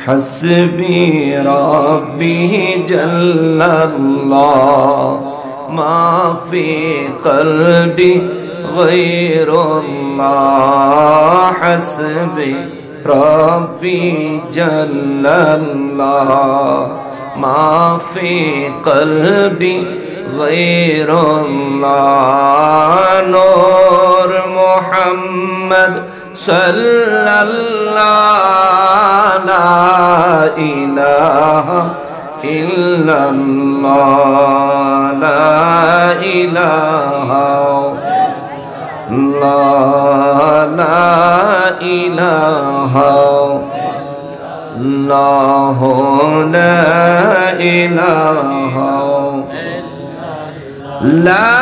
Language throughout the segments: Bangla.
حسبي ربي جل الله ما في قلبي غير الله حسبي ربي جل الله ما في قلبي غير الله نور محمد صلى الله لا إله إلا الله لا إله الله لا إله الله لا إله لا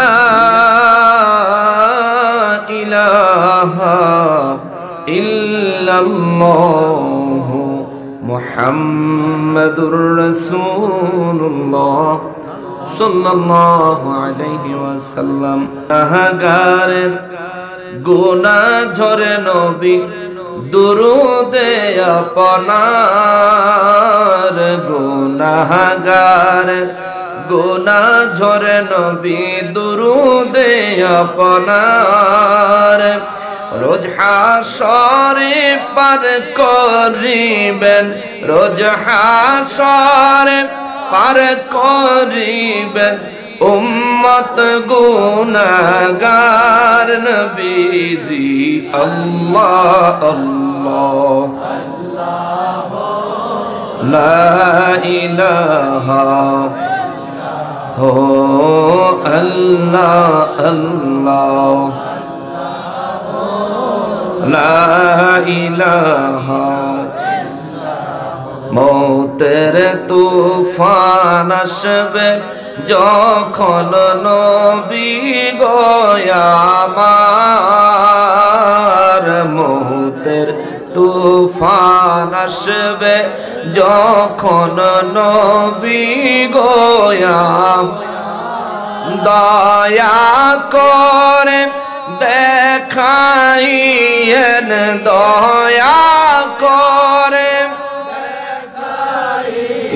إله إلا الله محمد رسول الله صلى الله عليه وسلم গুনাহগারের গুনাহ ঝরে নবী দুরুদে আপনার গুনাহগারের গুনাহ ঝরে নবী দুরুদে আপনার রোজ হাসরে পার করিবেন রোজ হাসরে পার করিবেন উম্মত গুনাহগার নবীজি আল্লাহ আল্লাহ লা ইলাহা হো আল্লাহ আল্লাহ লা ইলাহা মৌতের তুফান আসবে যখন নবী গো আমার মৌতের তুফান আসবে যখন নবী গো দয়া করে দেখাইয়েন দয়া করে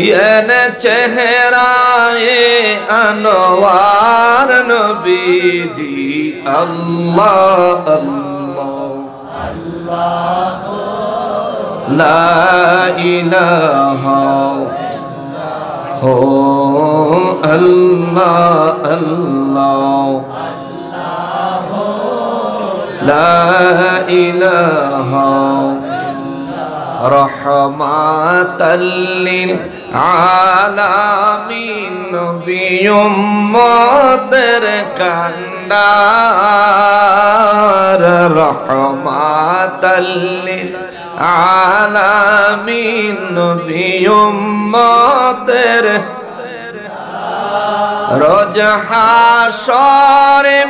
ইয়েন চেহারায়ে আনোয়ার নবীজি আল্লাহ আল্লাহ লা ইলাহা হো আল্লাহ আল্লাহ লা ইলাহা রহমাতাল লিল আলামিন নবী উম্মতের কান্ডার রহমাতাল লিল আলামিন নবী উম্মতের রোজ হাসরে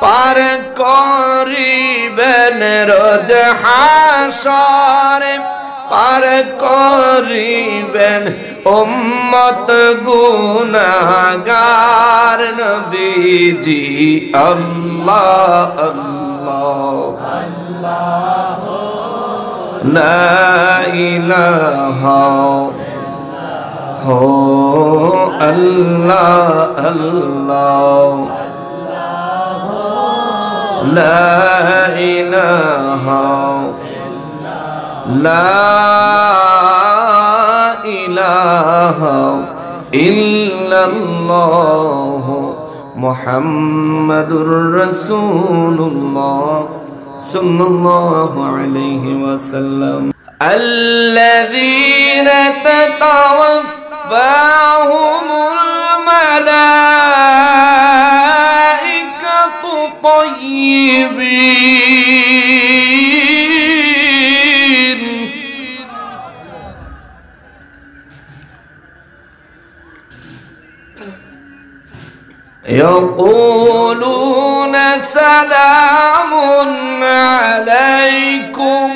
পার করিবেন রোজ হাসরে পার করিবেন উম্মত গুনাহগার নবীজি আল্লাহ আল্লাহ লা ইলাহা হো আল্লাহ আল্লাহ লা ইলাহা লা ইলাহা ইল্লাল্লাহ মুহাম্মাদুর রাসূলুল্লাহ সাল্লাল্লাহু আলাইহি ওয়াসাল্লাম আল্লাযীনা তাতাওয়াফাহুমুল মালাইকাতু তাইয়্যিবিন يقولون سلام عليكم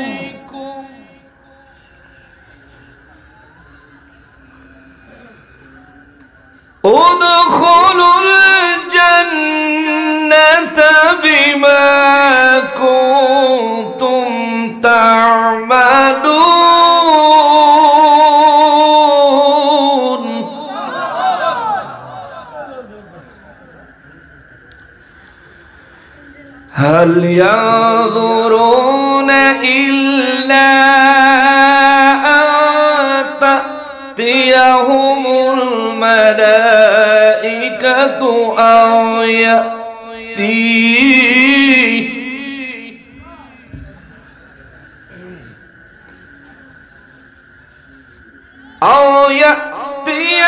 ادخلوا الجنة بما كنتم تعملون هل ينظرون إلا أن تأتيهم الملائكة أو يأتي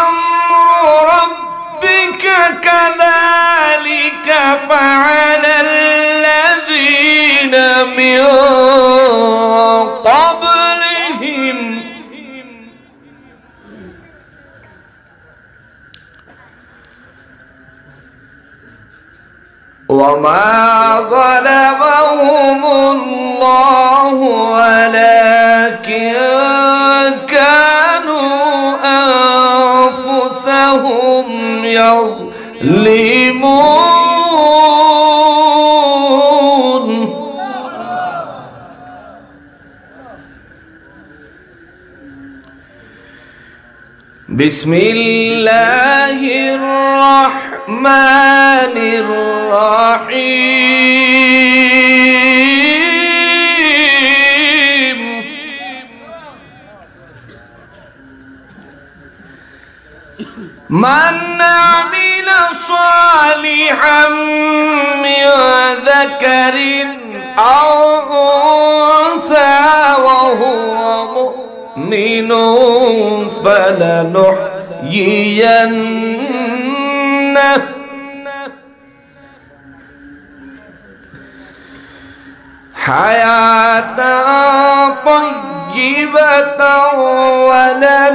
أمر ربك كذلك فعل الذين من قبلهم وما ظلمهم الله ولكن كانوا أنفسهم يظلمون. بسم الله الرحمن الرحيم. من عمل صالحا من ذكر أو أنثى وهو مؤمن فلنحيينه حياة طيبة ولنجزينهم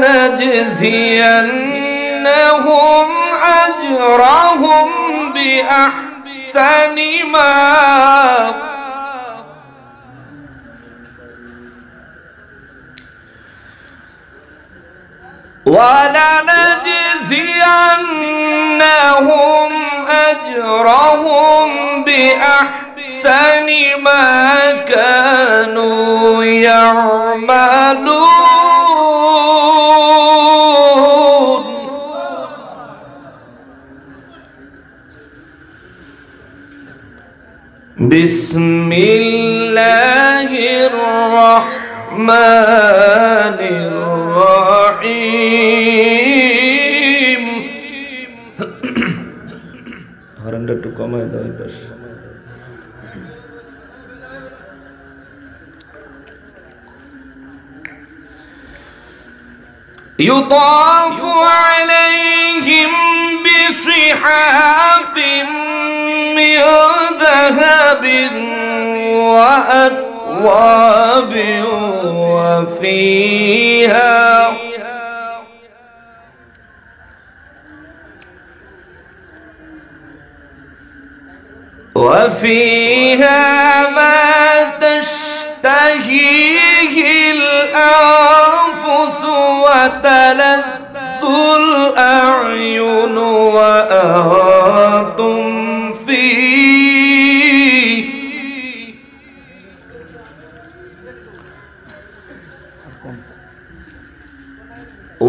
أجرهم بأحسن ما كانوا يعملون. بسم الله الرحمن الرحيم. হরনটা একটু কমায় দাও এই পাশে। يطاف عليهم بصحاف من ذهب وأكواب وفيها ما تشتهيه الأنفس وتلذ الأعين وأنتم فيه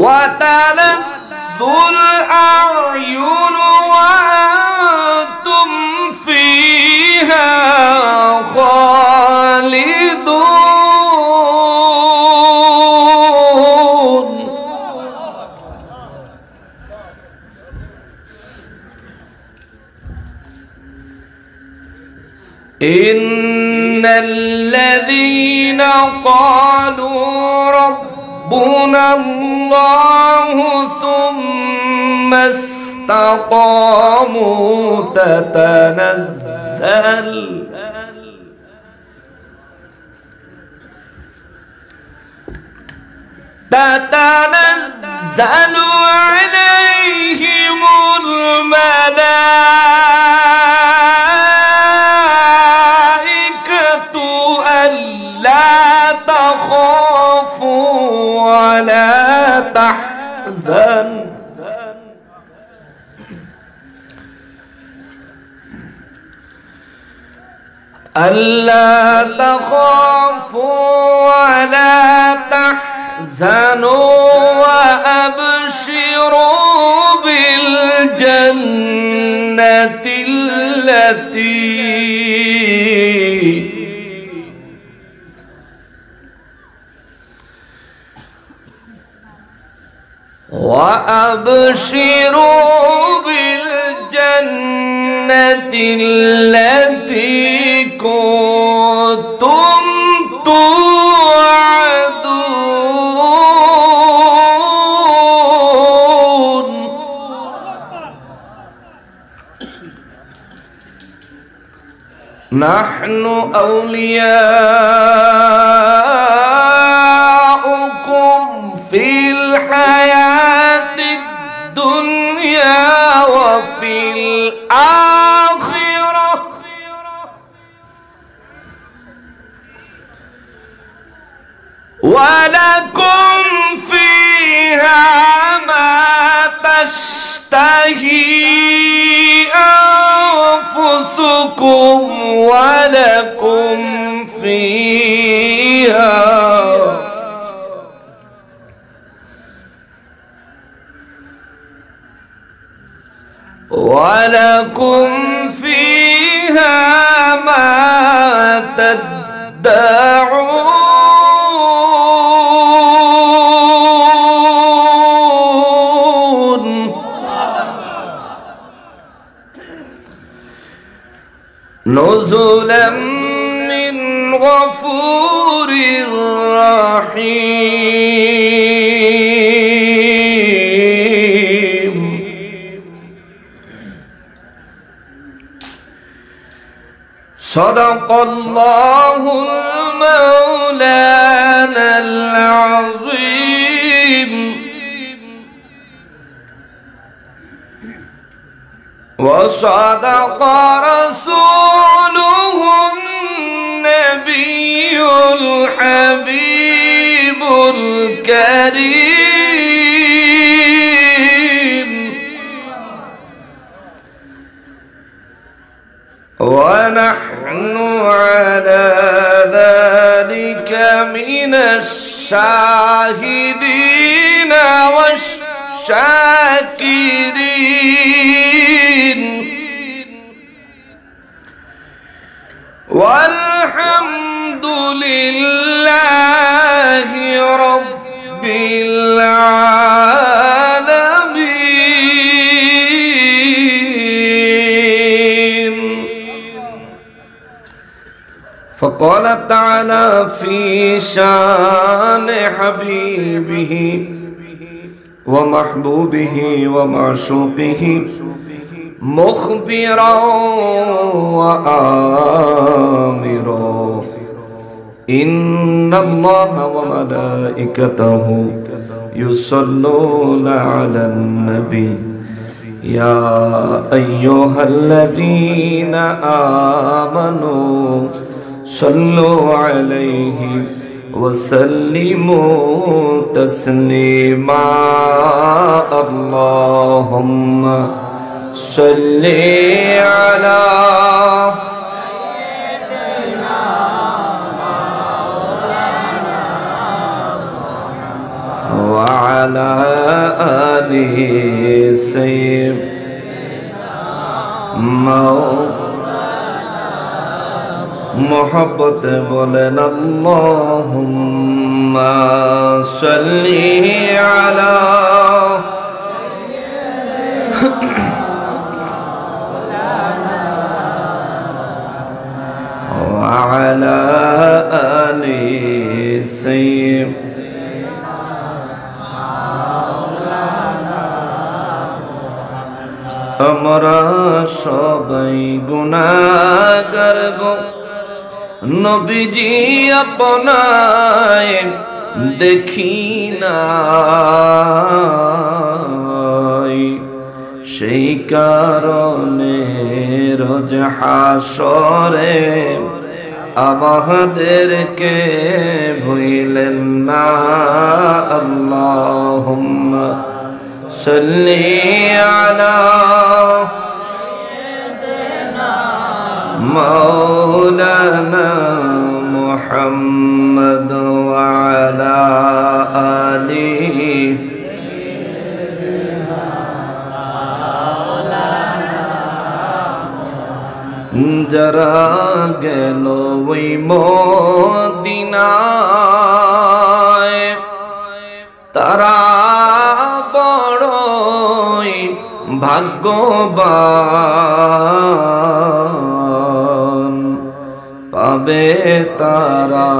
وتلذ الأعين وأنتم فيها خالدون. إن الذين قالوا ربنا الله ثم استقاموا تتنزل عليهم الملائكة ألا تخافوا ولا تحزنوا ألا تخافوا ولا تحزنوا وأبشروا بالجنة الجنة التي وأبشروا بالجنة التي كنتم توعدون نحن أولياؤكم في الحياة الدنيا وفي الآخرة ولكم فيها ما تشتهي أنفسكم ولكم فيها ما تدعون نزلا من غفور رحيم صدق الله المولانا العظيم وصدق رسوله النبي الحبيب الكريم ونحن على ذلك من الشاهدين والشاكرين والحمد لله رب العالمين. فقال تعالى في شان حبيبه ومحبوبه ومعشوقه مخبرا وآمرا إن الله وملائكته يصلون على النبي يا أيها الذين آمنوا صلوا عليه وسلموا تسليما اللهم صل على سيدنا وعلى آله سيدنا محبت بولن اللهم صل على وعلى آله سيدنا আমরা সবাই গুনাহগার গো নবীজি আপনায় দেখি নাই সেই কারণে রোজ হাসরে আমাদেরকে ভুলেন না আল্লাহুম্মা সাল্লি আলা مولانا محمد وعلى آله যারা গেল ওই মদিনায় তারা বড়ই ভাগ্যবান, পাবে তারা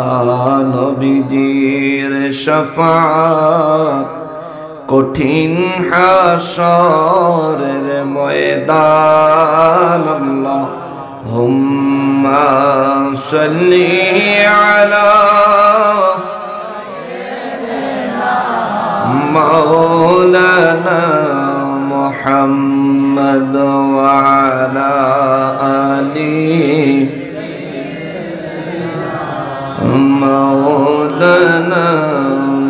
নবীজির শাফাত কঠিন হাশরের ময়দান। আল্লাহুম্মা সাল্লি আলা মাওলানা মুহাম্মদ ওয়া আলা আলি মাওলানা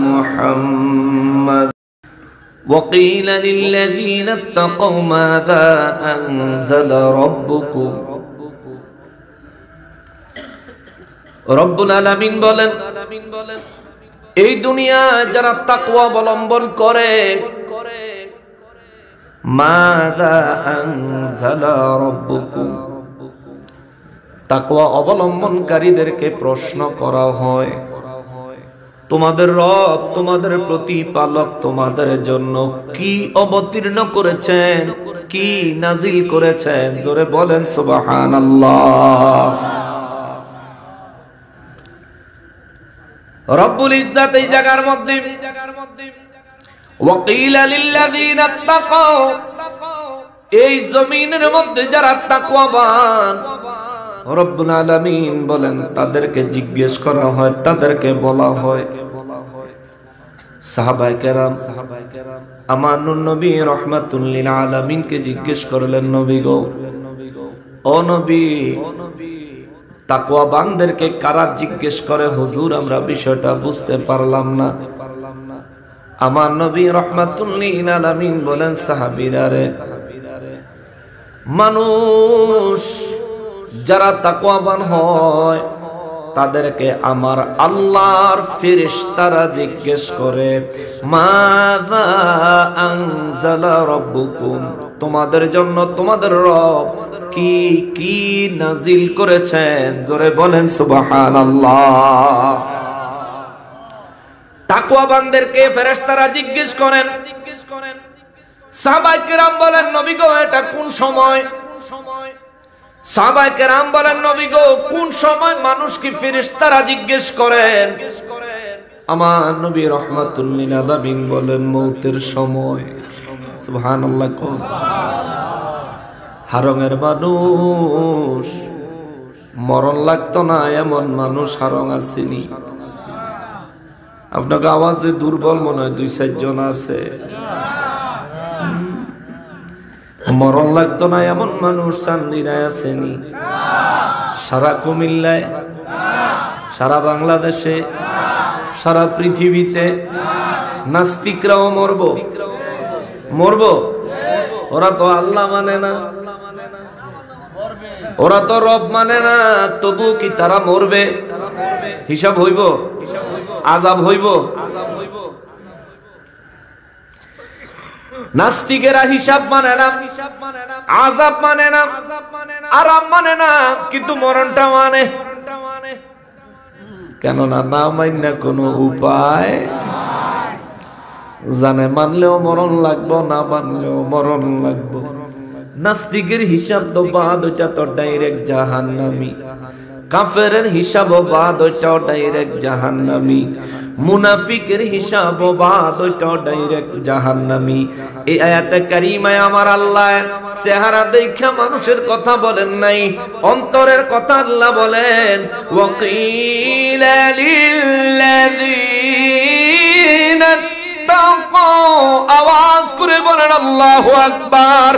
মুহাম্মদ। وقيل للذين اتقوا ماذا أنزل ربكم। রব্বুল আলামিন বলেন, এই দুনিয়ায় যারা তাকওয়া অবলম্বন করে, মাযা আনজালা রাব্বুকুম, তাকওয়া অবলম্বনকারীদেরকে প্রশ্ন করা হয়, তোমাদের রব, তোমাদের প্রতিপালক তোমাদের জন্য কি অবতীর্ণ করেছেন, কি নাজিল করেছেন? জোরে বলেন সুবহানাল্লাহ। রব্বুল ইজ্জাত এই জায়গার মধ্যে ওয়াকিলা লিল্লাযিনা তাকাও, এই জমিনের মধ্যে যারা তাকওয়াবান, রব্বুল আলামিন বলেন তাদেরকে জিজ্ঞেস করা হয়, তাদেরকে বলা হয়। সাহাবায়ে কেরাম আমার নবী রাহমাতুল লিল আলামিনকে জিজ্ঞেস করলেন, নবী গো, ও নবী, তাকওয়াবানদেরকে কারা জিজ্ঞেস করে? হুজুর, আমরা বিষয়টা বুঝতে পারলাম না। আমার নবী রাহমাতুল লিল আলামিন বলেন, সাহাবীরা রে, মানুষ যারা তাকওয়াবান হয় তাদেরকে আমার আল্লাহর ফেরেশতারা জিজ্ঞেস করে, মাযা আনজালা রাব্বুকুম, তোমাদের জন্য তোমাদের রব কি কি নাজিল করেছেন? জোরে বলেন সুবহানাল্লাহ। তাকওয়াবানদেরকে ফেরেশতারা জিজ্ঞেস করেন। সাহাবায়ে কেরাম বলেন, নবী গো, এটা কোন সময়? সাহাবায়ে কেরাম বলেন, নবী গো, কোন সময় মানুষকে ফেরেশতারা জিজ্ঞেস করেন? আমার নবী রাহমাতুল লিল আলামিন বলেন, মউতের সময়। সুবহানাল্লাহ। হারঙের মানুষ, মরণ লাগতো না এমন মানুষ হারং আসেনি। আপনাকে আওয়াজে দুর্বল মনে হয়, 2-4 জন আছে। মরণ লাগতো না এমন মানুষ চান্দিনায় আসেনি। সারা কুমিল্লায়, সারা বাংলাদেশে, সারা পৃথিবীতে নাস্তিকরাও মরব। ওরা তো আল্লাহ মানে না, ওরা তো রব মানে না, তবু কি তারা মরবে? হিসাব হইব, আযাব হইব। নাস্তিকেরা হিসাব মানে না, আযাব মানে না, আরাম মানে না, কিন্তু মরণটা মানে। কেননা না মাইন্না কোনো উপায় জানে, মানলেও মরণ লাগবো, না মানলেও মরণ লাগবো। নাস্তিকের হিসাব তো বাদ, ওইটা তো ডাইরেক্ট জাহান্নামী। কাফেরের হিসাব বাদ, ওইটাও ডাইরেক্ট জাহান্নামী। মুনাফিকের হিসাব বাদ, ওইটাও ডাইরেক্ট জাহান্নামী। এই আয়াতে কারিমায় আমার আল্লাহ চেহারা দেখা মানুষের কথা বলেন নাই, অন্তরের কথা আল্লাহ বলেন। ওয়াকিলা লিল্লাযিনা তাকাও, আওয়াজ করে বলেন আল্লাহু আকবার।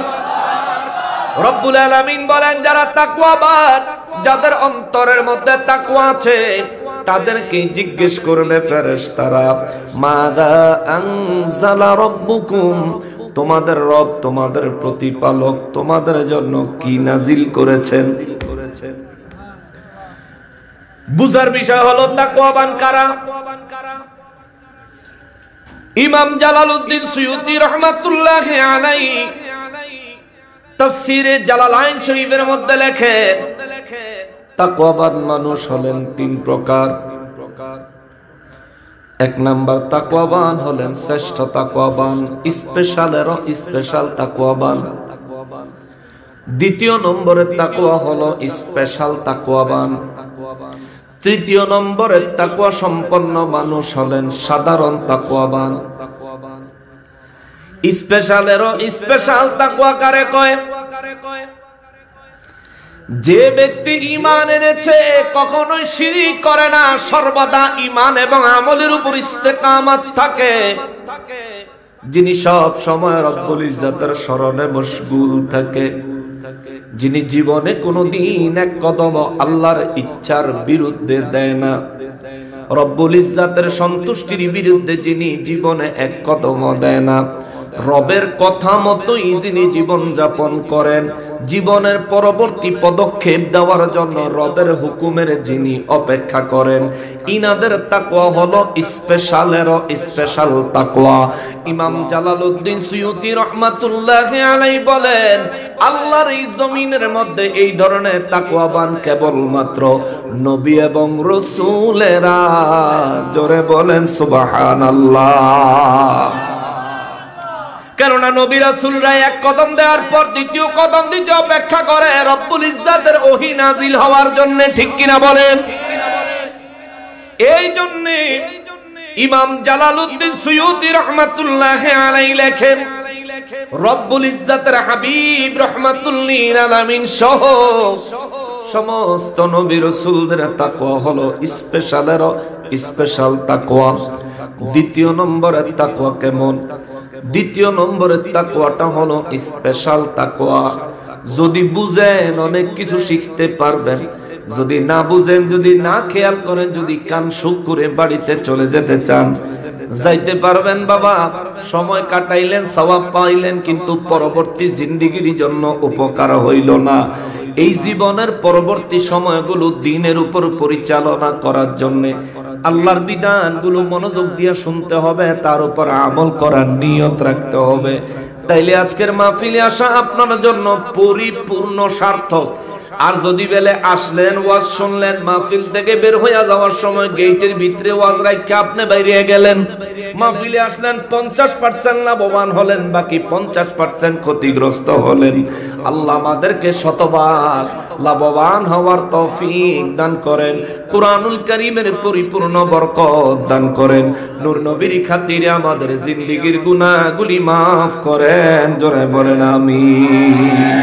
রব্বুল আলামিন বলেন, যারা তাকওয়াবান, যাদের অন্তরের মধ্যে তাকওয়া আছে, তাদেরকে জিজ্ঞেস করলে ফেরেশতারা, মাযা আনজালা রাব্বুকুম, তোমাদের রব, তোমাদের প্রতিপালক তোমাদের জন্য কি নাজিল করেছেন? বুঝার বিষয় হলো তাকওয়াবান কারা। ইমাম জালালউদ্দিন সুয়ুতী রাহমাতুল্লাহি আলাইহি তাফসীরে জালালাইন শরীফের মধ্যে লেখেন, তাকওয়াবান মানুষ হলেন তিন প্রকার। এক নাম্বার তাকওয়াবান হলেন শ্রেষ্ঠ তাকওয়াবান, স্পেশালেরও স্পেশাল তাকওয়াবান। দ্বিতীয় নম্বরের তাকওয়া হলো স্পেশাল তাকওয়াবান। তৃতীয় নম্বরের তাকওয়া সম্পন্ন মানুষ হলেন সাধারণ তাকওয়াবান। স্পেশালেরও স্পেশাল তাকওয়া কারে কয়? যে ব্যক্তি ঈমান এনেছে, কখনোই শিরক করে না, সর্বদা ঈমান এবং আমলের উপর ইস্তেকামত থাকে, যিনি সব সময় রব্বুল ইজ্জতের স্মরণে মশগুল থাকে, যিনি জীবনে কোনোদিন এক কদম আল্লাহর ইচ্ছার বিরুদ্ধে দেয় না, রব্বুল ইজ্জতের সন্তুষ্টির বিরুদ্ধে যিনি জীবনে এক কদম দেয় না, রবের কথা মতোই যিনি জীবন যাপন করেন, জীবনের পরবর্তী পদক্ষেপ দেওয়ার জন্য রবের হুকুমের যিনি অপেক্ষা করেন, ইনাদের তাকওয়া হলো স্পেশালেরও স্পেশাল তাকওয়া। ইমাম জালালউদ্দিন সুয়ুতী রাহমাতুল্লাহি আলাইহি বলেন, আল্লাহর এই জমিনের মধ্যে এই ধরনের তাকওয়াবান কেবলমাত্র নবী এবং রাসূলেরা। জোরে বলেন সুবহানাল্লাহ। কেননা নবী রাসূলরা এক কদম দেওয়ার পর দ্বিতীয় কদম দিতে অপেক্ষা করে রব্বুল ইজ্জতের ওহী নাজিল হওয়ার জন্য, ঠিক কিনা বলেন? এই জন্য ইমাম জালালউদ্দিন সুয়ুতী রাহমাতুল্লাহি আলাইহি লেখেন, রব্বুল ইজ্জতের হাবিব রাহমাতুল লিল আলামিন সহ সমস্ত নবী রাসূলদের তাকওয়া হলো স্পেশালেরও স্পেশাল তাকওয়া। দ্বিতীয় নম্বরের তাকওয়া কেমন? দ্বিতীয় নম্বরের তাকওয়াটা হলো স্পেশাল তাকওয়া। যদি বুঝেন অনেক কিছু শিখতে পারবেন, যদি না বুঝেন, যদি না খেয়াল করেন, যদি কান সুখ করে বাড়িতে চলে যেতে চান, যাইতে পারবেন বাবা, সময় কাটাইলেন, সওয়াব পাইলেন, কিন্তু পরবর্তী জিন্দেগির জন্য উপকার হইল না। এই জীবনের পরবর্তী সময়গুলো দিনের উপর পরিচালনা করার জন্য আল্লাহর বিধানগুলো মনোযোগ দিয়ে শুনতে হবে, তার উপর আমল করার নিয়ত রাখতে হবে। তাইলে আজকের মাহফিলে আসা আপনার জন্য পরিপূর্ণ সার্থক। আর যদি বেলে আসলেন, ওয়াজ শুনলেন, মাহফিল থেকে বের হয়ে যাওয়ার সময় গেটের ভিতরে ওয়াজ রাখে আপনি বাইরে গেলেন, মাহফিলে আসলেন 50% লাভবান হলেন, বাকি 50% ক্ষতিগ্রস্ত হলেন। আল্লাহ আমাদেরকে শতভাগ লাভবান হওয়ার তৌফিক দান করেন, কুরআনুল কারীমের পরিপূর্ণ বরকত দান করেন, নূর নবীর খাতিরে আমাদের জিন্দেগীর গুনাহগুলি মাফ করেন। জোরে বলেন আমিন।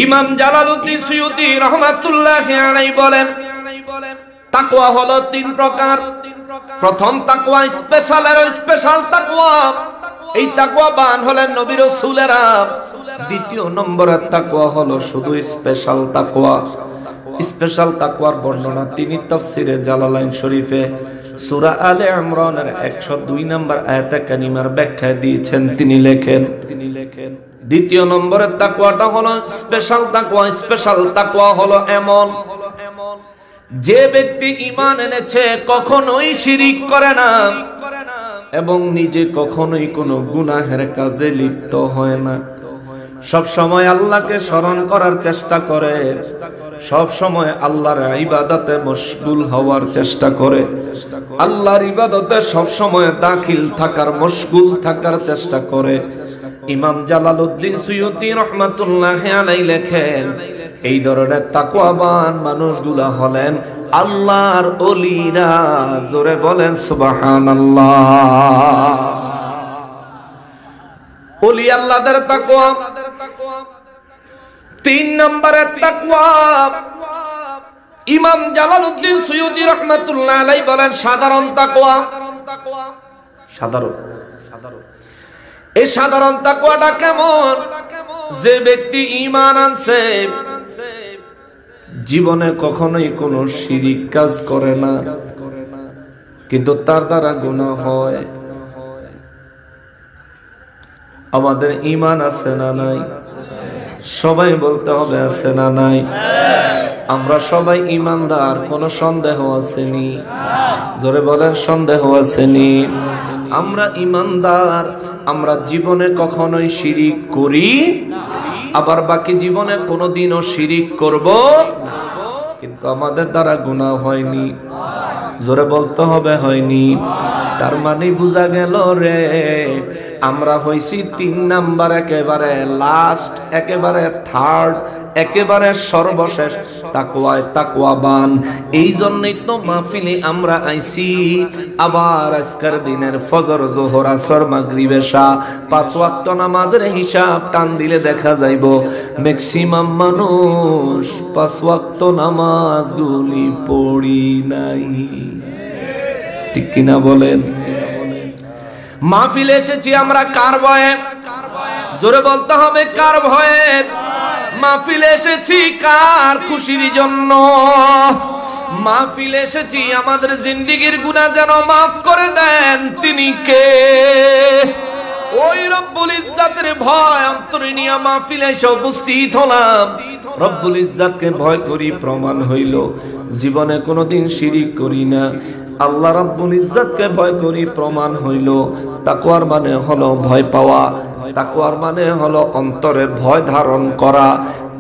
ইমাম জালালউদ্দিন সুয়ুতী রাহমাতুল্লাহি আলাইহি বলেন, তাকওয়া হলো তিন প্রকার। প্রথম তাকওয়া স্পেশালের স্পেশাল তাকওয়া, এই তাকওয়াবান হলেন নবী রাসূলেরা। দ্বিতীয় নম্বরের তাকওয়া হলো শুধু স্পেশাল তাকওয়া। স্পেশাল তাকওয়ার বর্ণনা তিনি তাফসিরে জালালাইন শরীফে সূরা আলে ইমরানের 102 নম্বর আয়াতে কারিমার ব্যাখ্যা দিয়েছেন। তিনি লেখেন, দ্বিতীয় নম্বরের তাকওয়াটা হলো স্পেশাল তাকওয়া। স্পেশাল তাকওয়া হলো এমন, যে ব্যক্তি ঈমান এনেছে, কখনোই শিরক করে না এবং নিজে কখনোই কোনো গুনাহের কাজে লিপ্ত হয় না, সব সময় আল্লাহকে স্মরণ করার চেষ্টা করে, সব সময় আল্লাহর ইবাদতে মশগুল হওয়ার চেষ্টা করে, আল্লাহর ইবাদতে সব সময় দাখিল থাকার, মশগুল থাকার চেষ্টা করে। ইমাম জালালউদ্দিন সুয়ুতী রাহমাতুল্লাহি আলাইহি লেখেন, এই ধরনের তাকওয়াবান মানুষগুলা হলেন আল্লাহর ওলিরা। জোরে বলেন সুবহানাল্লাহ। ওলি আল্লাহদের তাকওয়া। তিন নম্বরের তাকওয়া ইমাম জালালউদ্দিন সুয়ুতী রাহমাতুল্লাহি আলাইহি বলেন সাধারণ তাকওয়া। সাধারণ এই সাধারণ তাকওয়াটা কেমন? যে ব্যক্তি ঈমান আনছে, জীবনে কখনোই কোনো শিরক কাজ করে না, কিন্তু তার দ্বারা গুনাহ হয়। আমাদের ঈমান আছে না নাই? সবাই বলতে হবে আছে না নাই? আমরা সবাই ঈমানদার, কোনো সন্দেহ আসেনি? জোরে বলেন সন্দেহ আসেনি? আমরা ইমানদার, আমরা জীবনে কখনোই শিরিক করি, আবার বাকি জীবনে কোনোদিনও শিরিক করব, কিন্তু আমাদের দ্বারা গুনাহ হয়নি। জোরে বলতে হবে হয়নি। তার মানে বোঝা গেল রে, আমরা হইছি 3 নাম্বার, একেবারে লাস্ট, একেবারে থার্ড, একেবারে সর্বশেষ তাকওয়াবান। এই জন্যই তো মাহফিলে আমরা আইছি। আবার আজকের দিনের ফজর, যোহর, আসর, মাগরিব, এশা 5 ওয়াক্ত নামাজের হিসাব টান দিলে দেখা যাইব ম্যাক্সিমাম মানুষ 5 ওয়াক্ত নামাজগুলি পড়ি নাই। ঠিক কিনা বলেন? মাহফিলে এসেছি আমরা কার ভয়ে? জোরে বলতে হবে কার ভয়ে? মাহফিলে এসেছি কার খুশির জন্য? মাহফিলে এসেছি আমাদের জিন্দেগীর গুনাহ যেন মাফ করে দেন, তিনি কে? ওই রব্বুল ইজ্জাতের ভয় অন্তরে নিয়ে মাহফিলে এসে উপস্থিত হলাম। রব্বুল ইজ্জাতকে ভয় করি, প্রমাণ হইল জীবনে কোনোদিন শিরিক করি না। আল্লাহ রব্বুল ইজ্জাতকে ভয় করি, প্রমাণ হইল তাকওয়ার মানে হলো ভয় পাওয়া, তাকওয়ার মানে হলো অন্তরে ভয় ধারণ করা,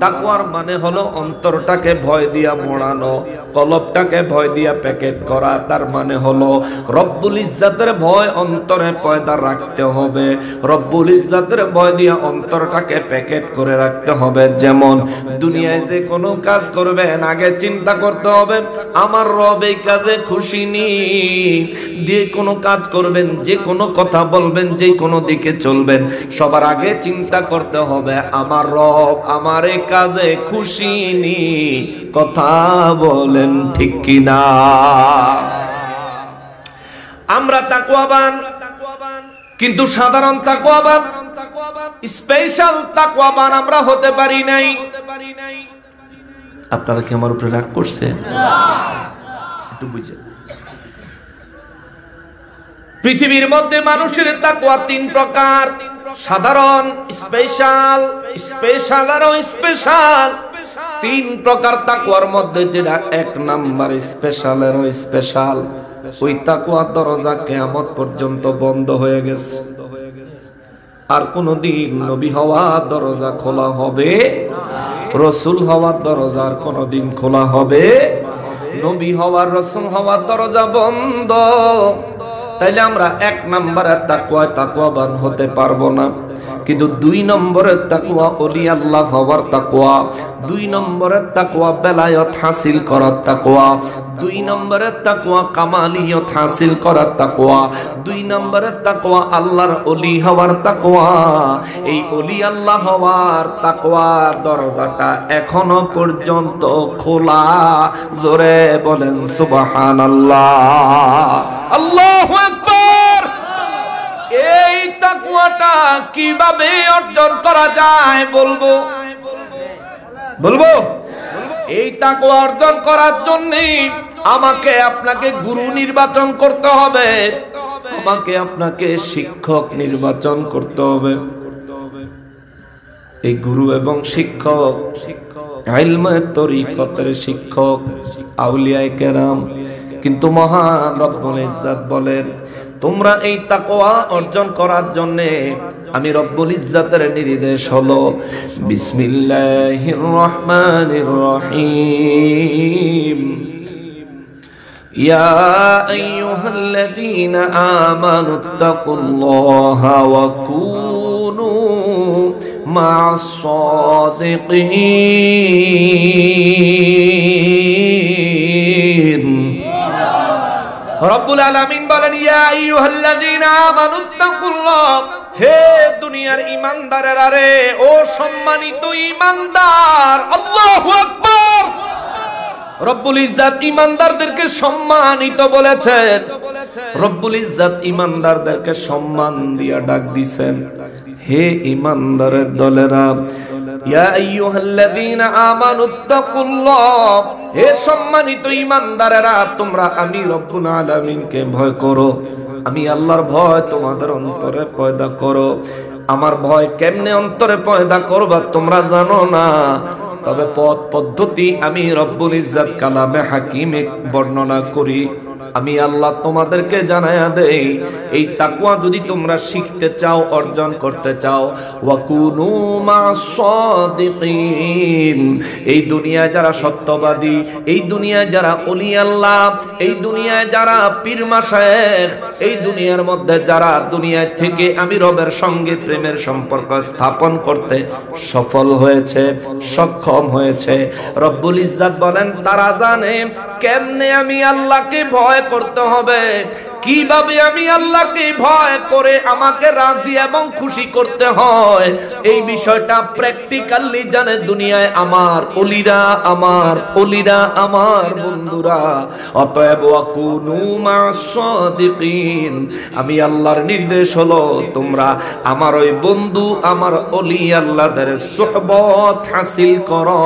তাকওয়ার মানে হলো অন্তরটাকে ভয় দিয়া মোড়ানো, কলবটাকে ভয় দিয়া প্যাকেট করা। তার মানে হলো রব্বুল ইজ্জাতের ভয় অন্তরে পয়দা রাখতে হবে, রব্বুল ইজ্জাতের ভয় দিয়া অন্তরটাকে প্যাকেট করে রাখতে হবে। যেমন দুনিয়ায় যে কোনো কাজ করবেন আগে চিন্তা করতে হবে আমার রব এই কাজে খুশি নি। যে কোনো কাজ করবেন, যে কোনো কথা বলবেন, যে কোনো দিকে চলবেন, সবার আগে চিন্তা করতে হবে আমার রব আমার এই কাজে খুশি নি। কথা বলেন ঠিক কিনা? আমরা তাকওয়াবান, কিন্তু সাধারণ তাকওয়াবান, স্পেশাল তাকওয়াবান আমরা হতে পারি নাই। আপনারা কি আমার উপরে রাগ করছেন? একটু বুঝেন। পৃথিবীর মধ্যে মানুষের তাকওয়া 3 প্রকার, সাধারণ, স্পেশাল, স্পেশাল আর স্পেশাল। 3 প্রকার তাকওয়ার মধ্যে যেটা 1 নাম্বার স্পেশাল আর স্পেশাল, ওই তাকওয়ার দরজা কিয়ামত পর্যন্ত বন্ধ হয়ে গেছে। আর কোনদিন নবী হওয়ার দরজা খোলা হবে? রাসূল হওয়ার দরজা আর কোনদিন খোলা হবে? নবী হওয়ার, রাসূল হওয়ার দরজা বন্ধ। তাইলে আমরা 1 নম্বরের তাকওয়াবান হতে পারবো না। কিন্তু 2 নম্বরের তাকওয়া ওলি আল্লাহ হওয়ার তাকওয়া, 2 নম্বরের তাকওয়া বেলায়েত হাসিল করার তাকওয়া, 2 নম্বরের তাকওয়া কামালিয়ত হাসিল করার তাকওয়া, 2 নম্বরের তাকওয়া আল্লাহর ওলি হওয়ার তাকওয়া। এই ওলি আল্লাহ হওয়ার তাকওয়ার দরজাটা এখনো পর্যন্ত খোলা। জোরে বলেন সুবহানাল্লাহ, আল্লাহু আকবার। এই তাকওয়াটা কিভাবে অর্জন করা যায় বলবো? এই তাকওয়া অর্জন করার জন্য আমাকে আপনাকে গুরু নির্বাচন করতে হবে, আমাকে আপনাকে শিক্ষক নির্বাচন করতে হবে। এই গুরু এবং শিক্ষক, ইলমে তরিকতের শিক্ষক আউলিয়ায়ে কেরাম। কিন্তু মহান রব্বুল ইজ্জাত বলেন তোমরা এই তাকওয়া অর্জন করার জন্য আমি রব্বুল ইজ্জাতের নির্দেশ হলো বিসমিল্লাহির রহমানির রহিম। ইয়া আইয়ুহাল্লাযীনা আমানুত্তাকুল্লাহা ওয়া কুনু মা'আস সাদিকিন। রব্বুল আলামিন বলেন ইয়া আইয়ুহাল্লাযীনা আমানুত্তাকুল্লাহ, হে দুনিয়ার ঈমানদারেরা রে, ও সম্মানিত ঈমানদার। আল্লাহু আকবার। রব্বুল ইজ্জাত ঈমানদারদেরকে সম্মানিত বলেছেন, রব্বুল ইজ্জাত ঈমানদারদেরকে সম্মান দিয়া ডাক দিবেন, হে ঈমানদারের দলেরা। ইয়া আইয়ুহাল্লাযীনা আমানুত্তাকুল্লাহ, হে সম্মানিত ঈমানদারেরা, তোমরা আমি রব্বুল আলামিনকে ভয় করো। আমি আল্লাহর ভয় তোমাদের অন্তরে পয়দা করো। আমার ভয় কেমনে অন্তরে পয়দা করবা তোমরা জানো না, তবে পথ পদ্ধতি আমি রব্বুল ইজ্জাত কালামে হাকিমে বর্ণনা করি। আমি আল্লাহ তোমাদেরকে জানায়া দেই, এই তাকওয়া যদি তোমরা শিখতে চাও, অর্জন করতে চাও, ওয়াকুনু মা'আস সাদিকিন, এই দুনিয়ায় যারা সত্যবাদী, এই দুনিয়ায় যারা ওলি আল্লাহ, এই দুনিয়ায় যারা পীর মাশায়েখ, এই দুনিয়ার মধ্যে যারা দুনিয়ায় থেকে আমি রবের সঙ্গে প্রেমের সম্পর্ক স্থাপন করতে সফল হয়েছে, সক্ষম হয়েছে, রব্বুল ইজ্জাত বলেন তারা জানে কেমনে আমি আল্লাহকে ভয় করতে হবে, কিভাবে আমি আল্লাহকে ভয় করে আমাকে রাজি এবং খুশি করতে হয়, এই বিষয়টা প্র্যাকটিক্যালি জানে দুনিয়ায় আমার ওলিরা, আমার ওলিরা, আমার বন্ধুরা। অতএব ওয়াকুনু মা'আস সাদিকিন, আমি আল্লাহর নির্দেশ হলো তোমরা আমার ওই বন্ধু, আমার ওলি আল্লাহদের সুহবত হাসিল করো।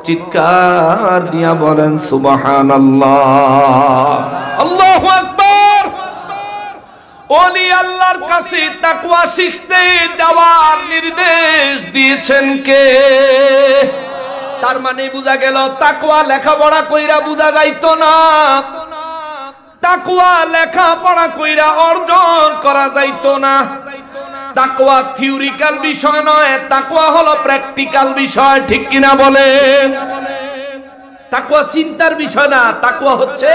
চিৎকার দিয়া বলেন সুবহানাল্লাহ, আল্লাহু আকবার। ওলি আল্লাহর কাছে তাকওয়া শিখতে যাওয়ার নির্দেশ দিয়েছেন কে? তার মানে বোঝা গেল তাকওয়া লেখাপড়া কইরা বোঝা যাইতো না, তাকওয়া লেখাপড়া কইরা অর্জন করা যাইতো না। তাকওয়া থিওরিক্যাল বিষয় নয়, তাকওয়া হলো প্র্যাকটিক্যাল বিষয়, ঠিক কিনা বলেন? তাকওয়া চিন্তার বিষয় না, তাকওয়া হচ্ছে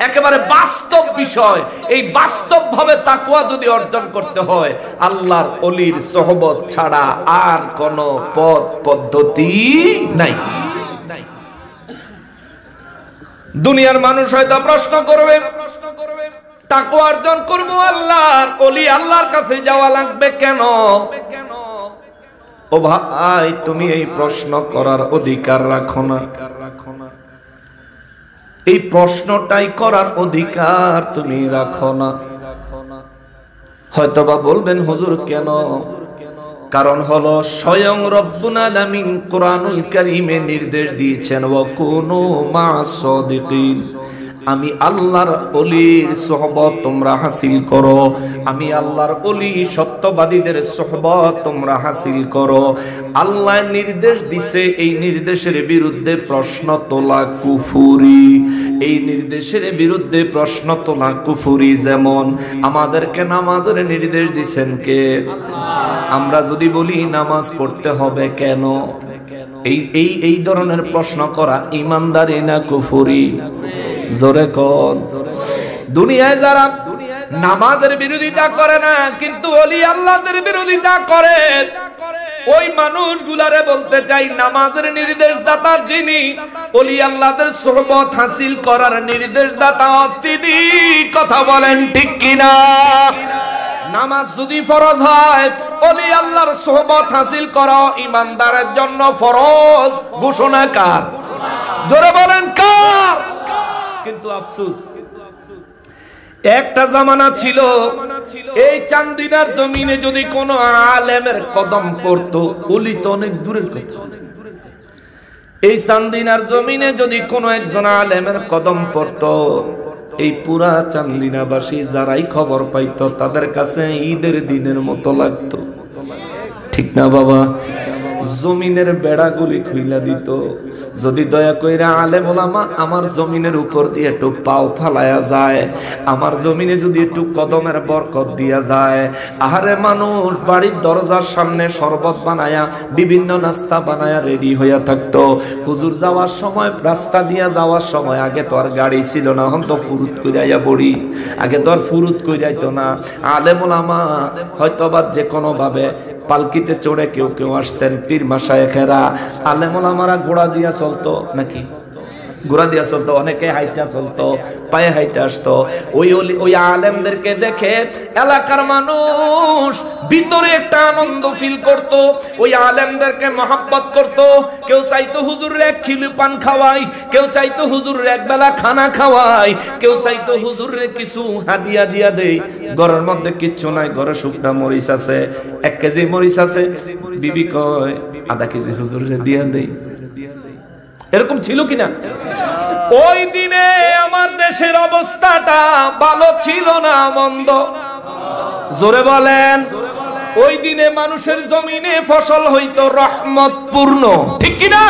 একেবারে বাস্তব বিষয়। এই বাস্তব ভাবে তাকওয়া যদি অর্জন করতে হয়, আল্লাহর ওলির সোহবত ছাড়া আর কোন পথ পদ্ধতি নাই। দুনিয়ার মানুষ হয়তো প্রশ্ন করবে, তাকওয়া অর্জন করবো আল্লাহর ওলি আল্লাহর কাছে যাওয়া লাগবে কেন? ও ভাই, তুমি এই প্রশ্ন করার অধিকার রাখো না। এই প্রশ্নটাই করার অধিকার তুমি রাখো না। হয়তোবা বলবেন হুজুর কেন? কারণ হলো স্বয়ং রব্বুল আলামিন কোরআনুল কারীমে নির্দেশ দিয়েছেন ওয়াকুনু মা'আস সাদিকিন, আমি আল্লাহর ওলির সোহবত তোমরা হাসিল করো, আমি আল্লাহর ওলি সত্যবাদীদের সোহবত তোমরা হাসিল করো। আল্লাহ নির্দেশ দিছে, এই নির্দেশের বিরুদ্ধে প্রশ্ন তোলা কুফরি, এই নির্দেশের বিরুদ্ধে প্রশ্ন তোলা কুফরি। যেমন আমাদেরকে নামাজের নির্দেশ দিছেন কে? আমরা যদি বলি নামাজ পড়তে হবে কেন, এই ধরনের প্রশ্ন করা ইমানদারি না কুফরি? জোরে কোন? দুনিয়ায় যারা নামাজের বিরোধিতা করে না কিন্তু ওলি আল্লাহদের বিরোধিতা করে, ওই মানুষগুলারে বলতে চাই নামাজের নির্দেশদাতা যিনি, ওলি আল্লাহদের সোহবত হাসিল করার নির্দেশদাতা তিনি। কথা বলেন ঠিক কিনা? নামাজ যদি ফরজ হয়, ওলি আল্লাহর সোহবত হাসিল করা ইমানদারের জন্য ফরজ ঘোষণা কার? জোরে বলেন কার? কিন্তু আফসোস, একটা জামানা ছিল এই চান্দিনার জমিনে যদি কোনো আলেমের কদম পড়তো, ওলি তো অনেক দূরের কথা, এই চান্দিনার জমিনে যদি কোনো একজন আলেমের কদম পড়তো, এই পুরা চান্দিনাবাসী যারাই খবর পাইতো তাদের কাছে ঈদের দিনের মতো লাগতো, ঠিক না বাবা? জমিনের বেড়াগুলি খুইলা দিত। যদি দয়া কইরা আলেম ওলামা আমার জমিনের উপর দিয়ে একটু পাও ফালায়া যায়, আমার জমিনে যদি একটু কদমের বরকত দিয়া যায়, আহারে মানুষ বাড়ির দরজার সামনে শরবত বানায়া, বিভিন্ন নাস্তা বানায়া রেডি হইয়া থাকতো। হুজুর যাওয়ার সময়, রাস্তা দিয়া যাওয়ার সময়, আগে তো আর গাড়ি ছিল না, এখন তো ফুরুত কইরাইয়া পড়ি, আগে তো আর ফুরুত কইরাইতো না। আলেম ওলামা হয়তো বা যে কোনো ভাবে পালকিতে চড়ে কেউ কেউ আসতেন, পীর মাশায়েখেরা, আলেম ওলামারা ঘোড়া দিয়া চলতো, নাকি ঘোড়া দিয়া চলতো, অনেকে হাইটা চলতো, পায়ে হাইটা আসতো। ওই আলেমদেরকে দেখে এলাকার মানুষ ভিতরে একটা আনন্দ ফিল করত, ওই আলেমদেরকে মহব্বত করত। কেউ চাইতো হুজুরের এক খিলি পান খাওয়াই, কেউ চাইতো হুজুরের এক বেলা খানা খাওয়াই, কেউ চাইতো হুজুরের কিছু হাদিয়া দিয়া দেই। ঘরের মধ্যে কিচ্ছু নাই, ঘরে শুকনা মরিচ আছে, 1 কেজি মরিচ আছে, বিবি কয় আধা কেজি হুজুরের দিয়া দেই। এরকম ছিল কিনা? ওই দিনে আমার দেশের অবস্থাটা ভালো ছিল না, মন্দ? জোরে বলেন। ওই দিনে মানুষের জমিনে ফসল হইতো রহমতপূর্ণ, ঠিক কিনা?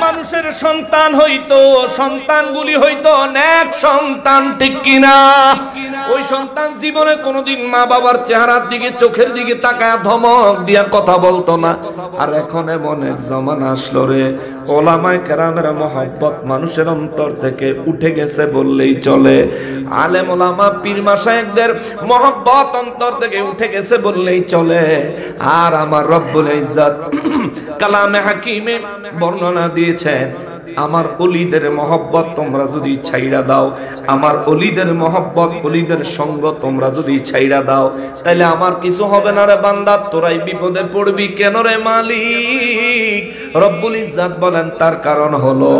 মানুষের সন্তান হইতো, সন্তানগুলি হইতো নেক সন্তান, ঠিক কিনা? ওই সন্তান জীবনে কোনোদিন মা বাবার চেহারার দিকে, চোখের দিকে তাকায় ধমক দিয়া কথা বলতো না। আর এখন এমন এক জামানা আসলো রে, ওলামায়ে কেরামের মহব্বত মানুষের অন্তর থেকে উঠে গেছে বললেই চলে। আলেম ওলামা পীর মাশায়েখদের মহব্বত অন্তর থেকে উঠে গেছে বললেই চলে। আর আমার রব্বুল ইজ্জত কালামে হাকিমে বর্ণনা দিয়েছেন, আমার ওলিদের মহব্বত তোমরা যদি ছাইড়া দাও, আমার ওলিদের মহব্বত, ওলিদের সঙ্গ তোমরা যদি ছাইড়া দাও, তাহলে আমার কিছু হবে না রে বান্দা, তোরাই বিপদে পড়বি। কেন রে মালিক? রব্বুল ইজ্জত বলেন তার কারণ হলো,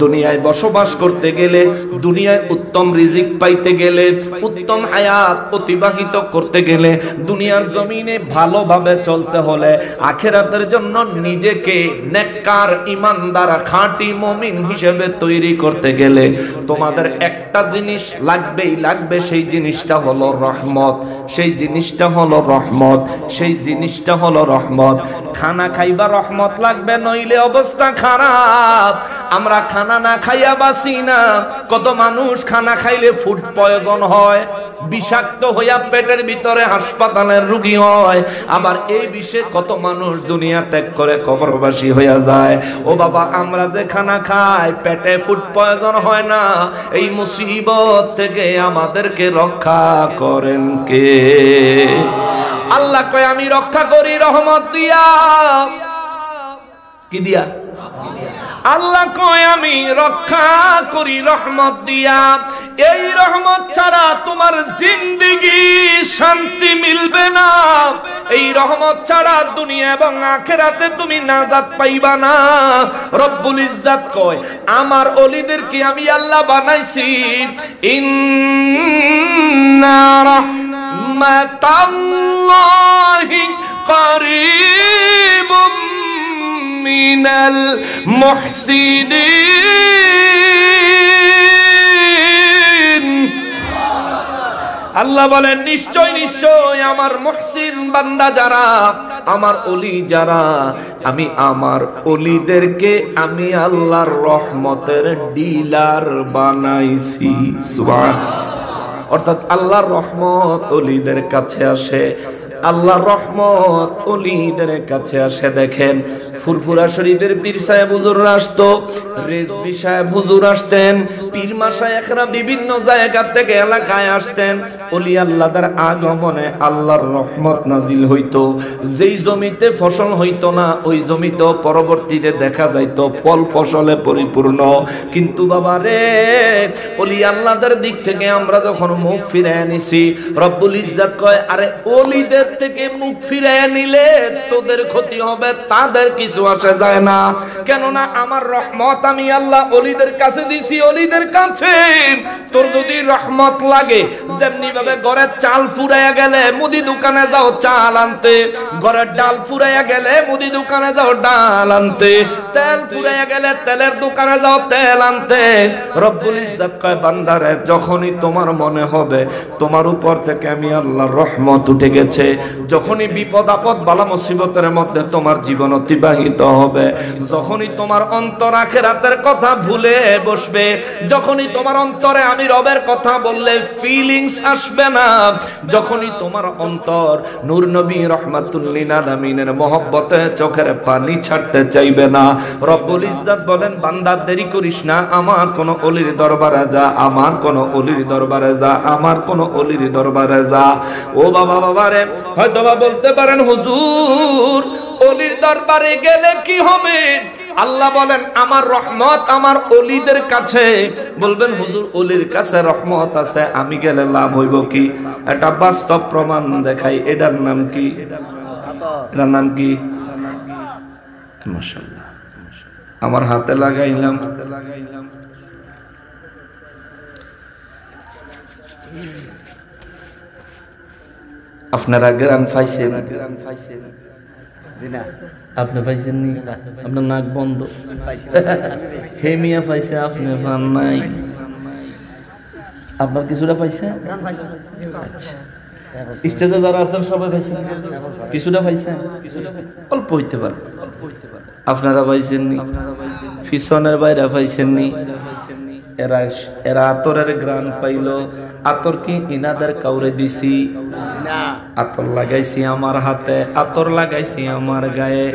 দুনিয়ায় বসবাস করতে গেলে, দুনিয়ায় উত্তম রিজিক পাইতে গেলে, উত্তম হায়াত অতিবাহিত করতে গেলে, দুনিয়ার জমিনে ভালোভাবে চলতে হলে, আখিরাতের জন্য নিজেকে নেককার, ইমানদার, খাঁটি মুমিন হিসেবে তৈরি করতে গেলে তোমাদের একটা জিনিস লাগবেই লাগবে। সেই জিনিসটা হলো রহমত, সেই জিনিসটা হলো রহমত, সেই জিনিসটা হলো রহমত। খানা খাইবা রহমত লাগবে, নইলে অবস্থা খারাপ। আমরা খানা না খাইয়া বাঁচি না। কত মানুষ খানা খাইলে ফুড পয়জন হয়, বিষাক্ত হইয়া পেটের ভিতরে হাসপাতালের রোগী হয়। আবার এই বিষে কত মানুষ দুনিয়া ত্যাগ করে কবরবাসী হইয়া যায়। ও বাবা, আমরা যে খানা খাই পেটে ফুড পয়জন হয় না, এই মুসিবত থেকে আমাদেরকে রক্ষা করেন কে? আল্লাহ কয় আমি রক্ষা করি রহমত দিয়া। কি দিয়া? আল্লাহ কয় আমি রক্ষা করি রহমত দিয়া। এই রহমত ছাড়া তোমার জিন্দেগি শান্তি মিলবে না। এই রহমত ছাড়া দুনিয়া এবং আখিরাতে তুমি নাজাত পাইবা না। রব্বুল ইজ্জত কয় আমার ওলিদেরকে আমি আল্লাহ বানাইছি। ইন্না রাহমাতাল্লাহি কারীবুম মিনাল মুহসিনিন। আল্লাহ বলেন নিশ্চয় নিশ্চয় আমার মুহসিন বান্দা যারা, আমার ওলি যারা, আমি আমার ওলিদেরকে আমি আল্লাহর রহমতের ডিলার বানাইছি। সুবহানাল্লাহ। অর্থাৎ আল্লাহর রহমত ওলিদের কাছে আসে, আল্লাহর রহমত ওলিদের কাছে আসে। দেখেন ফুরফুরা শরীফের পীর সাহেব হুজুররা আসতো, রেজবি সাহেব হুজুর আসতেন, পীর মাশায়েখরা বিভিন্ন জায়গা থেকে এলাকায় আসতেন। ওলি আল্লাহদের আগমনে আল্লাহর রহমত নাজিল হইতো। যেই জমিতে ফসল হইতো না, ওই জমিতেও পরবর্তীতে দেখা যাইতো ফল ফসলে পরিপূর্ণ। কিন্তু বাবা রে, ওলি আল্লাহদের দিক থেকে আমরা যখন মুখ ফিরাইয়া নিছি, রব্বুল ইজ্জত কয় আরে ওলিদের থেকে মুখ ফিরাইয়া নিলে তোদের ক্ষতি হবে, তাদের কিছু আসে যায় না। কেননা আমার রহমত আমি আল্লাহ ওলিদের কাছে দিছি। ওলিদের কাছে তোর যদি রহমত লাগে, যেমনি ভাবে ঘরের চাল ফুরাইয়া গেলে মুদি দোকানে যাও চাল আনতে, ঘরের ডাল ফুরাইয়া গেলে মুদি দোকানে যাও ডাল আনতে, তেল ফুরাইয়া গেলে তেলের দোকানে যাও তেল আনতে। রব্বুল ইজ্জত কয় বান্দারে, যখনই তোমার মনে হবে তোমার উপর থেকে আমি আল্লাহর রহমত উঠে গেছে, যখনই বিপদ আপদ বালা মুসিবতের মধ্যে তোমার জীবন অতিবাহিত হবে, যখনই তোমার অন্তর আখিরাতের কথা ভুলে বসবে, যখনই তোমার অন্তরে আমি রবের কথা বললে ফিলিংস আসবে না, যখনই তোমার অন্তর নূর নবী রাহমাতুল লিল আলামিনের মহব্বতে চোখের পানি ছাড়তে চাইবে না, রব্বুল ইজ্জত বলেন বান্দা দেরি করিস না, আমার কোন ওলির দরবারে যা, আমার কোন ওলির দরবারে যা, আমার কোন ওলির দরবারে যা। ও বাবা বাবারে, হয়তো বা বলতে পারেন হুজুর ওলির দরবারে গেলে কি হবে? আল্লাহ বলেন আমার রহমত আমার ওলিদের কাছে। বলবেন হুজুর ওলির কাছে রহমত আছে, আমি গেলে লাভ হইব কি? এটা বাস্তব প্রমাণ দেখাই। এটার নাম কি? এটার নাম কি? মাশাআল্লাহ, আমার হাতে লাগাইলাম। আপনারা গ্রাম পাইছেন? আপনি পাইছেন নি? আপনার নাক বন্ধ। হে মিয়া পাইছে, আপনি পান নাই। আপনার কিছুটা পাইছে? আচ্ছা, স্টেজে যারা আছেন সবাই পাইছেন, কিছুটা পাইছেন, অল্প হইতে পারে। আপনারা পাইছেননি, পিছনের বাইরে পাইছেননি। এরা আতরের গ্রান পাইল। আতর কি ইনাদের কাউরে দিছি? আতর লাগাইছি আমার হাতে, আতর লাগাইছি আমার গায়ে।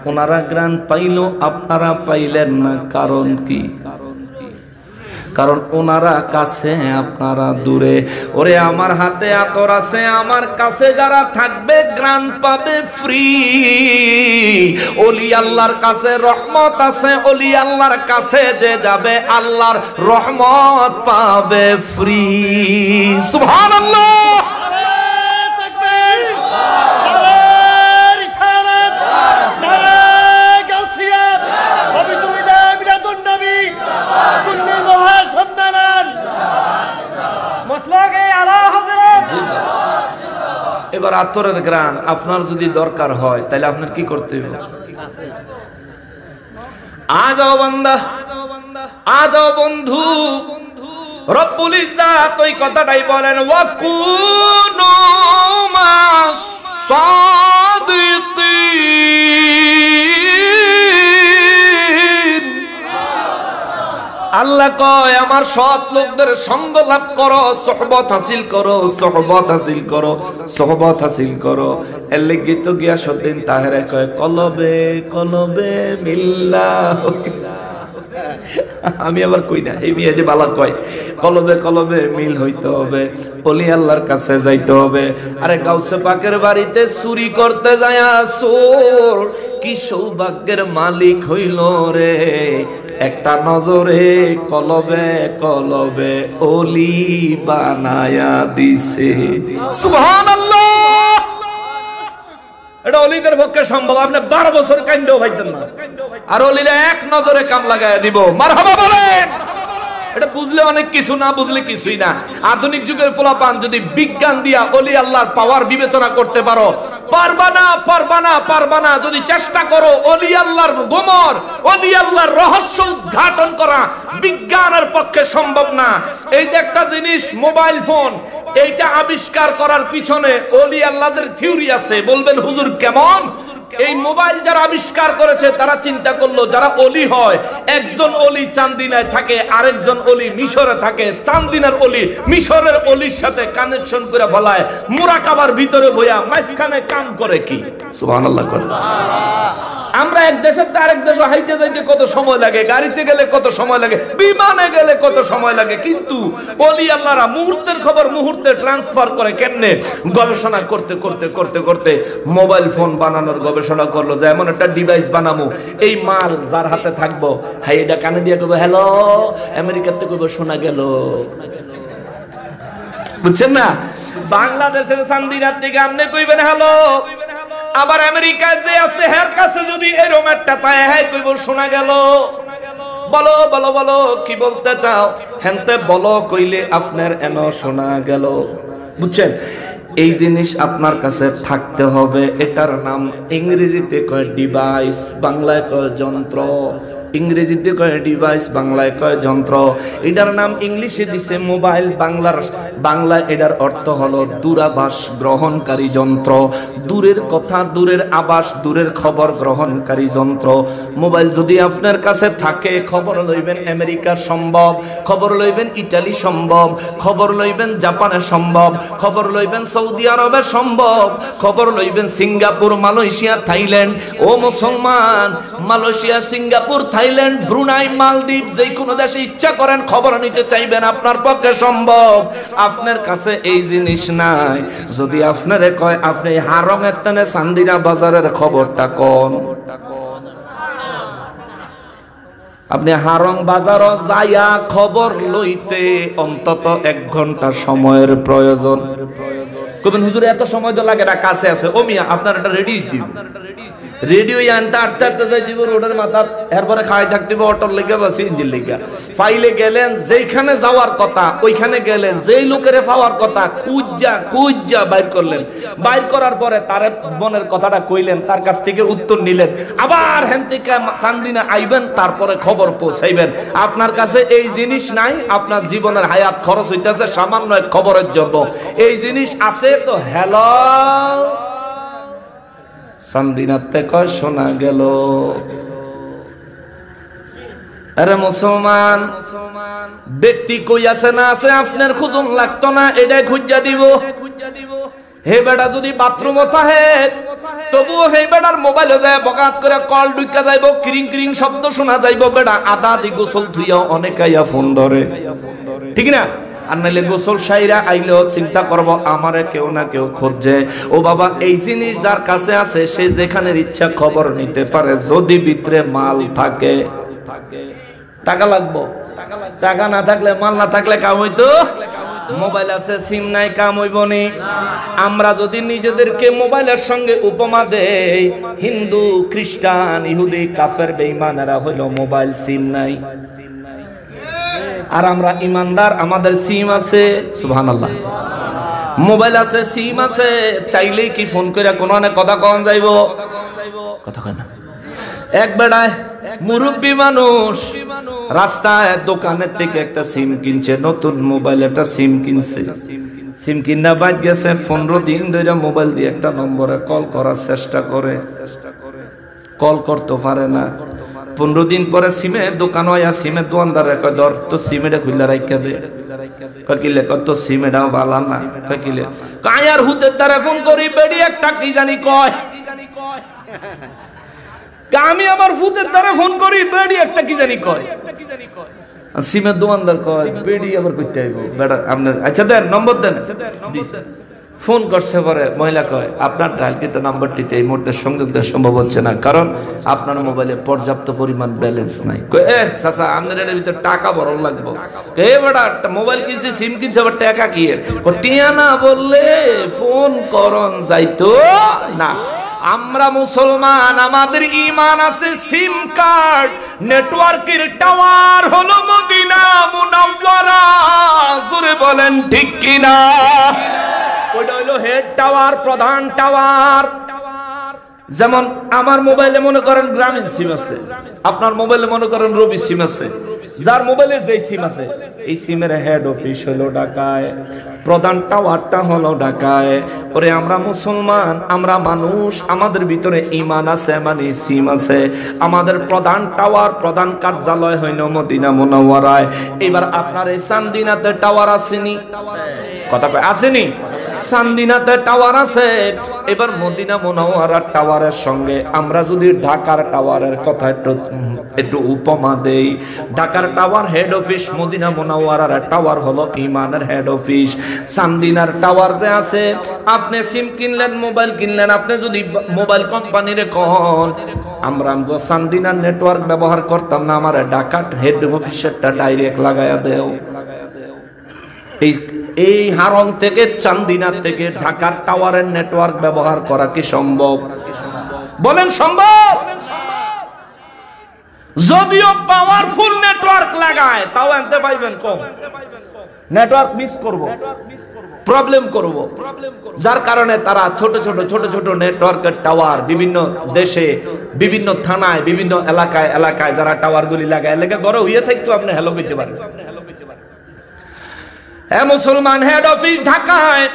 ওনারা গ্রান পাইল, আপনারা পাইলেন না। কারণ কি? কারণ ওনারা কাছে, আপনারা দূরে। ওরে আমার হাতে আতর আছে, আমার কাছে যারা থাকবে গ্রান পাবে ফ্রি। ওলি আল্লাহর কাছে রহমত আছে, ওলি আল্লাহর কাছে যে যাবে আল্লাহর রহমত পাবে ফ্রি। সুবহানাল্লাহ। এবার আতরের গ্রান আপনার যদি দরকার হয় তাহলে আপনার কি করতে হবে? আজাও বান্দা, আজাও বন্ধু। রব্বুল ইজ্জাত ওই কথাটাই বলেন, ওয়াকুনু মাস সাদিকিন। আল্লাহ কয় আমার সৎ লোকদের সঙ্গ লাভ করো, সোহবত হাসিল করো, সোহবত হাসিল করো, সোহবত হাসিল করো। এর লাগি তো গিয়াসউদ্দিন তাহেরে কয় কলবে কলবে মিল্লাহ। আমি আবার কই না, এই মেয়ে যে বালা কয় কলবে কলবে মিল হইতে হবে, ওলি আল্লাহর কাছে যাইতে হবে। আরে গাউসে পাকের বাড়িতে চুরি করতে যায় চোর, কি সৌভাগ্যের মালিক হইল রে। একটা নজরে কলবে কলবে ওলি বানায়া দিছে। সুবহানাল্লাহ। এটা অলিদের পক্ষে সম্ভব। আপনি 12 বছর কাইন্দেও পাইতেন না, আর অলিরা এক নজরে কাম লাগায়া দিব। মারহাবা বলেন। এটা বুঝলে অনেক কিছু, না বুঝলে কিছুই না। আধুনিক যুগের পোলাপান যদি বিজ্ঞান দিয়া ওলি আল্লাহর পাওয়ার বিবেচনা করতে পারো, পারবা না, পারবা না, পারবা না। যদি চেষ্টা করো ওলি আল্লাহর গোমর, ওলি আল্লাহর রহস্য উদ্ঘাটন করা বিজ্ঞানের পক্ষে সম্ভব না। এই যে একটা জিনিস মোবাইল ফোন, এইটা আবিষ্কার করার পিছনে ওলি আল্লাহদের থিওরি আছে। বলবেন হুজুর কেমন? এই মোবাইল যারা আবিষ্কার করেছে তারা চিন্তা করলো যারা ওলি হয়, একজন ওলি চান্দিনায় থাকে, আরেকজন ওলি মিশরে থাকে। চান্দিনার ওলি মিশরের ওলির সাথে কানেকশন করে ফলায়, মুরাকাবার ভিতরে বইয়া মাঝখানে কাম করে কি? সুবহানাল্লাহ। আমরা এক দেশের আরেক দেশে হাইতে যাইতে কত সময় লাগে, গাড়িতে গেলে কত সময় লাগে, বিমানে গেলে কত সময় লাগে। কিন্তু ওলি আল্লাহরা মুহূর্তের খবর মুহূর্তে ট্রান্সফার করে কেমনে? গবেষণা করতে করতে করতে করতে মোবাইল ফোন বানানোর গবেষণা করলো যে এমন একটা ডিভাইস বানাবো, এই মাল যার হাতে থাকবো, হাই এটা কানে দিয়ে কইবো হ্যালো, আমেরিকাতে কইবো শোনা গেল। বুঝছেন না? বাংলাদেশের চান্দিনার থেকে আপনি কইবেন হ্যালো, আবার আমেরিকায় যে আছে হের কাছে যদি এরকম একটা পায়, হ্যাঁ কইব শোনা গেল। বলো বলো বলো কি বলতে চাও? হেনতে বলো কইলে আপনার এন শোনা গেল। বুঝছেন? এই জিনিস আপনার কাছে থাকতে হবে। এটার নাম ইংরেজিতে কয় ডিভাইস, বাংলায় কয় যন্ত্র। ইংরেজিতে কয় ডিভাইস, বাংলায় কয় যন্ত্র। এটার নাম ইংলিশে দিছে মোবাইল, বাংলায় এটার অর্থ হলো দূরাভাস গ্রহণকারী যন্ত্র। দূরের কথা, দূরের আভাস, দূরের খবর গ্রহণকারী যন্ত্র। মোবাইল যদি আপনার কাছে থাকে, খবর লইবেন আমেরিকার সম্ভব, খবর লইবেন ইটালি সম্ভব, খবর লইবেন জাপানে সম্ভব, খবর লইবেন সৌদি আরবে সম্ভব, খবর লইবেন সিঙ্গাপুর, মালয়েশিয়া, থাইল্যান্ড। ও মুসলমান, মালয়েশিয়া, সিঙ্গাপুর, থাইল্যান্ড, ব্রুনাই, মালদ্বীপ, যে কোনো দেশে ইচ্ছা করেন খবর নিতে চাইবেন, আপনার পক্ষে সম্ভব। আপনার কাছে এই জিনিস নাই। যদি আপনারে কয় আপনি হারং এর তানে চান্দিনা বাজারের খবরটা কোন, আপনি হারং বাজার যাইয়া খবর লইতে অন্তত 1 ঘন্টা সময়ের প্রয়োজন। কবেন হুজুর এত সময় তো লাগে না, কাছে আছে। ও মিয়া আপনার এটা রেডি দিব, রেডিও আনতে আটতে আটতে যাই দিব রোডের মাথার, এরপরে খাই থাকতে অটোর লেগে বা সিএনজির লেগে। ফাইলে গেলেন, যেখানে যাওয়ার কথা ওইখানে গেলেন, যেই লোকের পাওয়ার কথা কুজ্জা বাইর করলেন। বাইর করার পরে তার মনের কথাটা কইলেন, তার কাছ থেকে উত্তর নিলেন, আবার হেন থেকে চান্দিনা আইবেন, তারপরে খবর পৌঁছাইবেন। আপনার কাছে এই জিনিস নাই, আপনার জীবনের হায়াত খরচ হইতেছে সামান্য এক খবরের জন্য। এই জিনিস আছে তো হ্যালো চান্দিনাতে কয় শোনা গেল। আরে মুসলমান ব্যক্তি কই আছে না আছে আপনার খুঁজুন লাগতো না, এটাই খুঁজা দিব। হে বেটা যদি বাথরুম থাকে তবুও হে বেটার মোবাইলে যায় বকাত করে কল ঢুকা যাইব, ক্রিং ক্রিং শব্দ শোনা যাইব। বেটা আদা দি গোসল ধুইয়া অনেকাইয়া ফোন ধরে, ঠিক না? আর নাইলে গোসল সাইরা আইলেও চিন্তা করব আমারে কেউ না কেউ খুঁজছে। ও বাবা, এই জিনিস যার কাছে আছে সে যেখানে ইচ্ছা খবর নিতে পারে, যদি ভিতরে মাল থাকে। টাকা লাগবো, টাকা না থাকলে মাল না থাকলে কাম হইতো? মোবাইল আছে সিম নাই কাম হইব নি? আমরা যদি নিজেদেরকে মোবাইলের সঙ্গে উপমা দেই, হিন্দু খ্রিস্টান ইহুদি কাফের বেঈমানেরা হইল মোবাইল সিম নাই, আর আমরা ইমানদার আমাদের সিম আছে। সুবহানাল্লাহ, মোবাইল আছে সিম আছে, চাইলেই কি ফোন করে কোন কথা কন যাইব? কথা কয় না। এক বেড়ায় মুরব্বী মানুষ রাস্তায় দোকানের থেকে একটা সিম কিনছে, নতুন মোবাইল একটা সিম কিনছে। সিম কিনা বাদ গেছে, 15 দিন ধরে মোবাইল দিয়ে একটা নম্বরে কল করার চেষ্টা করে, কল করতে পারে না। 15 দিন পরে সিমের দোকান হয়, সিমের দোকানদারে কয় ধর তো সিমেটা খুলে রাখা দে। কিলে কত সিমেটাও বালা না, কিলে কায়ার হুতের দ্বারা ফোন করি বেড়ি একটা কি জানি কয়, আমি আমার ভূতের দ্বারা ফোন করি বেড়ি একটা কি জানি কয়। সিমের দোকানদার কয় বেড়ি আবার করতে আইব বেড়া আপনার, আচ্ছা দেন নম্বর দেন। ফোন করছে পরে মহিলা কয় আপনার ডায়ালকৃত নাম্বারটিতে এই মুহূর্তে সংযোগ দেওয়া সম্ভব হচ্ছে না, কারণ আপনার মোবাইলে পর্যাপ্ত পরিমাণ ব্যালেন্স নাই। চাচা আপনার এর ভিতরে টাকা বড় লাগবো। বেড়া মোবাইল কিনছে সিম কিনছে আবার টাকা কি টিয়া না বললে ফোন করন যাইতো না। আমরা মুসলমান, আমাদের ঈমান আছে সিম কার্ড, নেটওয়ার্কের টাওয়ার হলো মদিনা মুনাওয়ারা। জোরে বলেন ঠিক কিনা? ওইটা হইলো হেড টাওয়ার, প্রধান টাওয়ার। যেমন আমার মোবাইলে মনে করেন গ্রামীণ সিম আছে, আপনার মোবাইলে মনে করেন রবি সিম আছে। যার মোবাইলে যে সিম আছে এই সিমের হেড অফিস হলো ঢাকায়, প্রধান টাওয়ারটা হলো ঢাকায়। ওরে আমরা মুসলমান, আমরা মানুষ, আমাদের ভিতরে ঈমান আছে মানে সিম আছে। আমাদের প্রধান টাওয়ার, প্রধান কার্যালয় হইল মদিনা মুনাওয়ারায়। এবার আপনার এই চান্দিনাতে টাওয়ার আসেনি? কথা কয় আসেনি? চান্দিনাতে টাওয়ার আছে। এবার মদিনা মুনাওয়ারার টাওয়ারের সঙ্গে আমরা যদি ঢাকার টাওয়ারের কথা একটু উপমা দেই, ঢাকার টাওয়ার হেড অফিস, মদিনা মুনাওয়ারার টাওয়ার হলো ঈমানের হেড অফিস। চান্দিনার টাওয়ার যে আছে, আপনি সিম কিনলেন, মোবাইল কিনলেন, আপনি যদি মোবাইল কোম্পানিরে কন আমরা চান্দিনার নেটওয়ার্ক ব্যবহার করতাম না, আমার ঢাকার হেড অফিসেরটা ডাইরেক্ট লাগাইয়া দেও। এই হারং থেকে চান্দিনা থেকে ঢাকার টাওয়ারের নেটওয়ার্ক ব্যবহার করা কি সম্ভব? বলেন সম্ভব? যদিও পাওয়ারফুল নেটওয়ার্ক লাগায় তাও আনতে পাইবেন কম, নেটওয়ার্ক মিস করব, প্রবলেম করব। যার কারণে তারা ছোট ছোট নেটওয়ার্কের টাওয়ার বিভিন্ন দেশে, বিভিন্ন থানায়, বিভিন্ন এলাকায় যারা টাওয়ার গুলি লাগায়, এলাকা গড়ে হইয়া থাকতেও আপনি হ্যালো কইতে পারেন। হ্যাঁ মুসলমান, হেড অফিস ঢাকায়,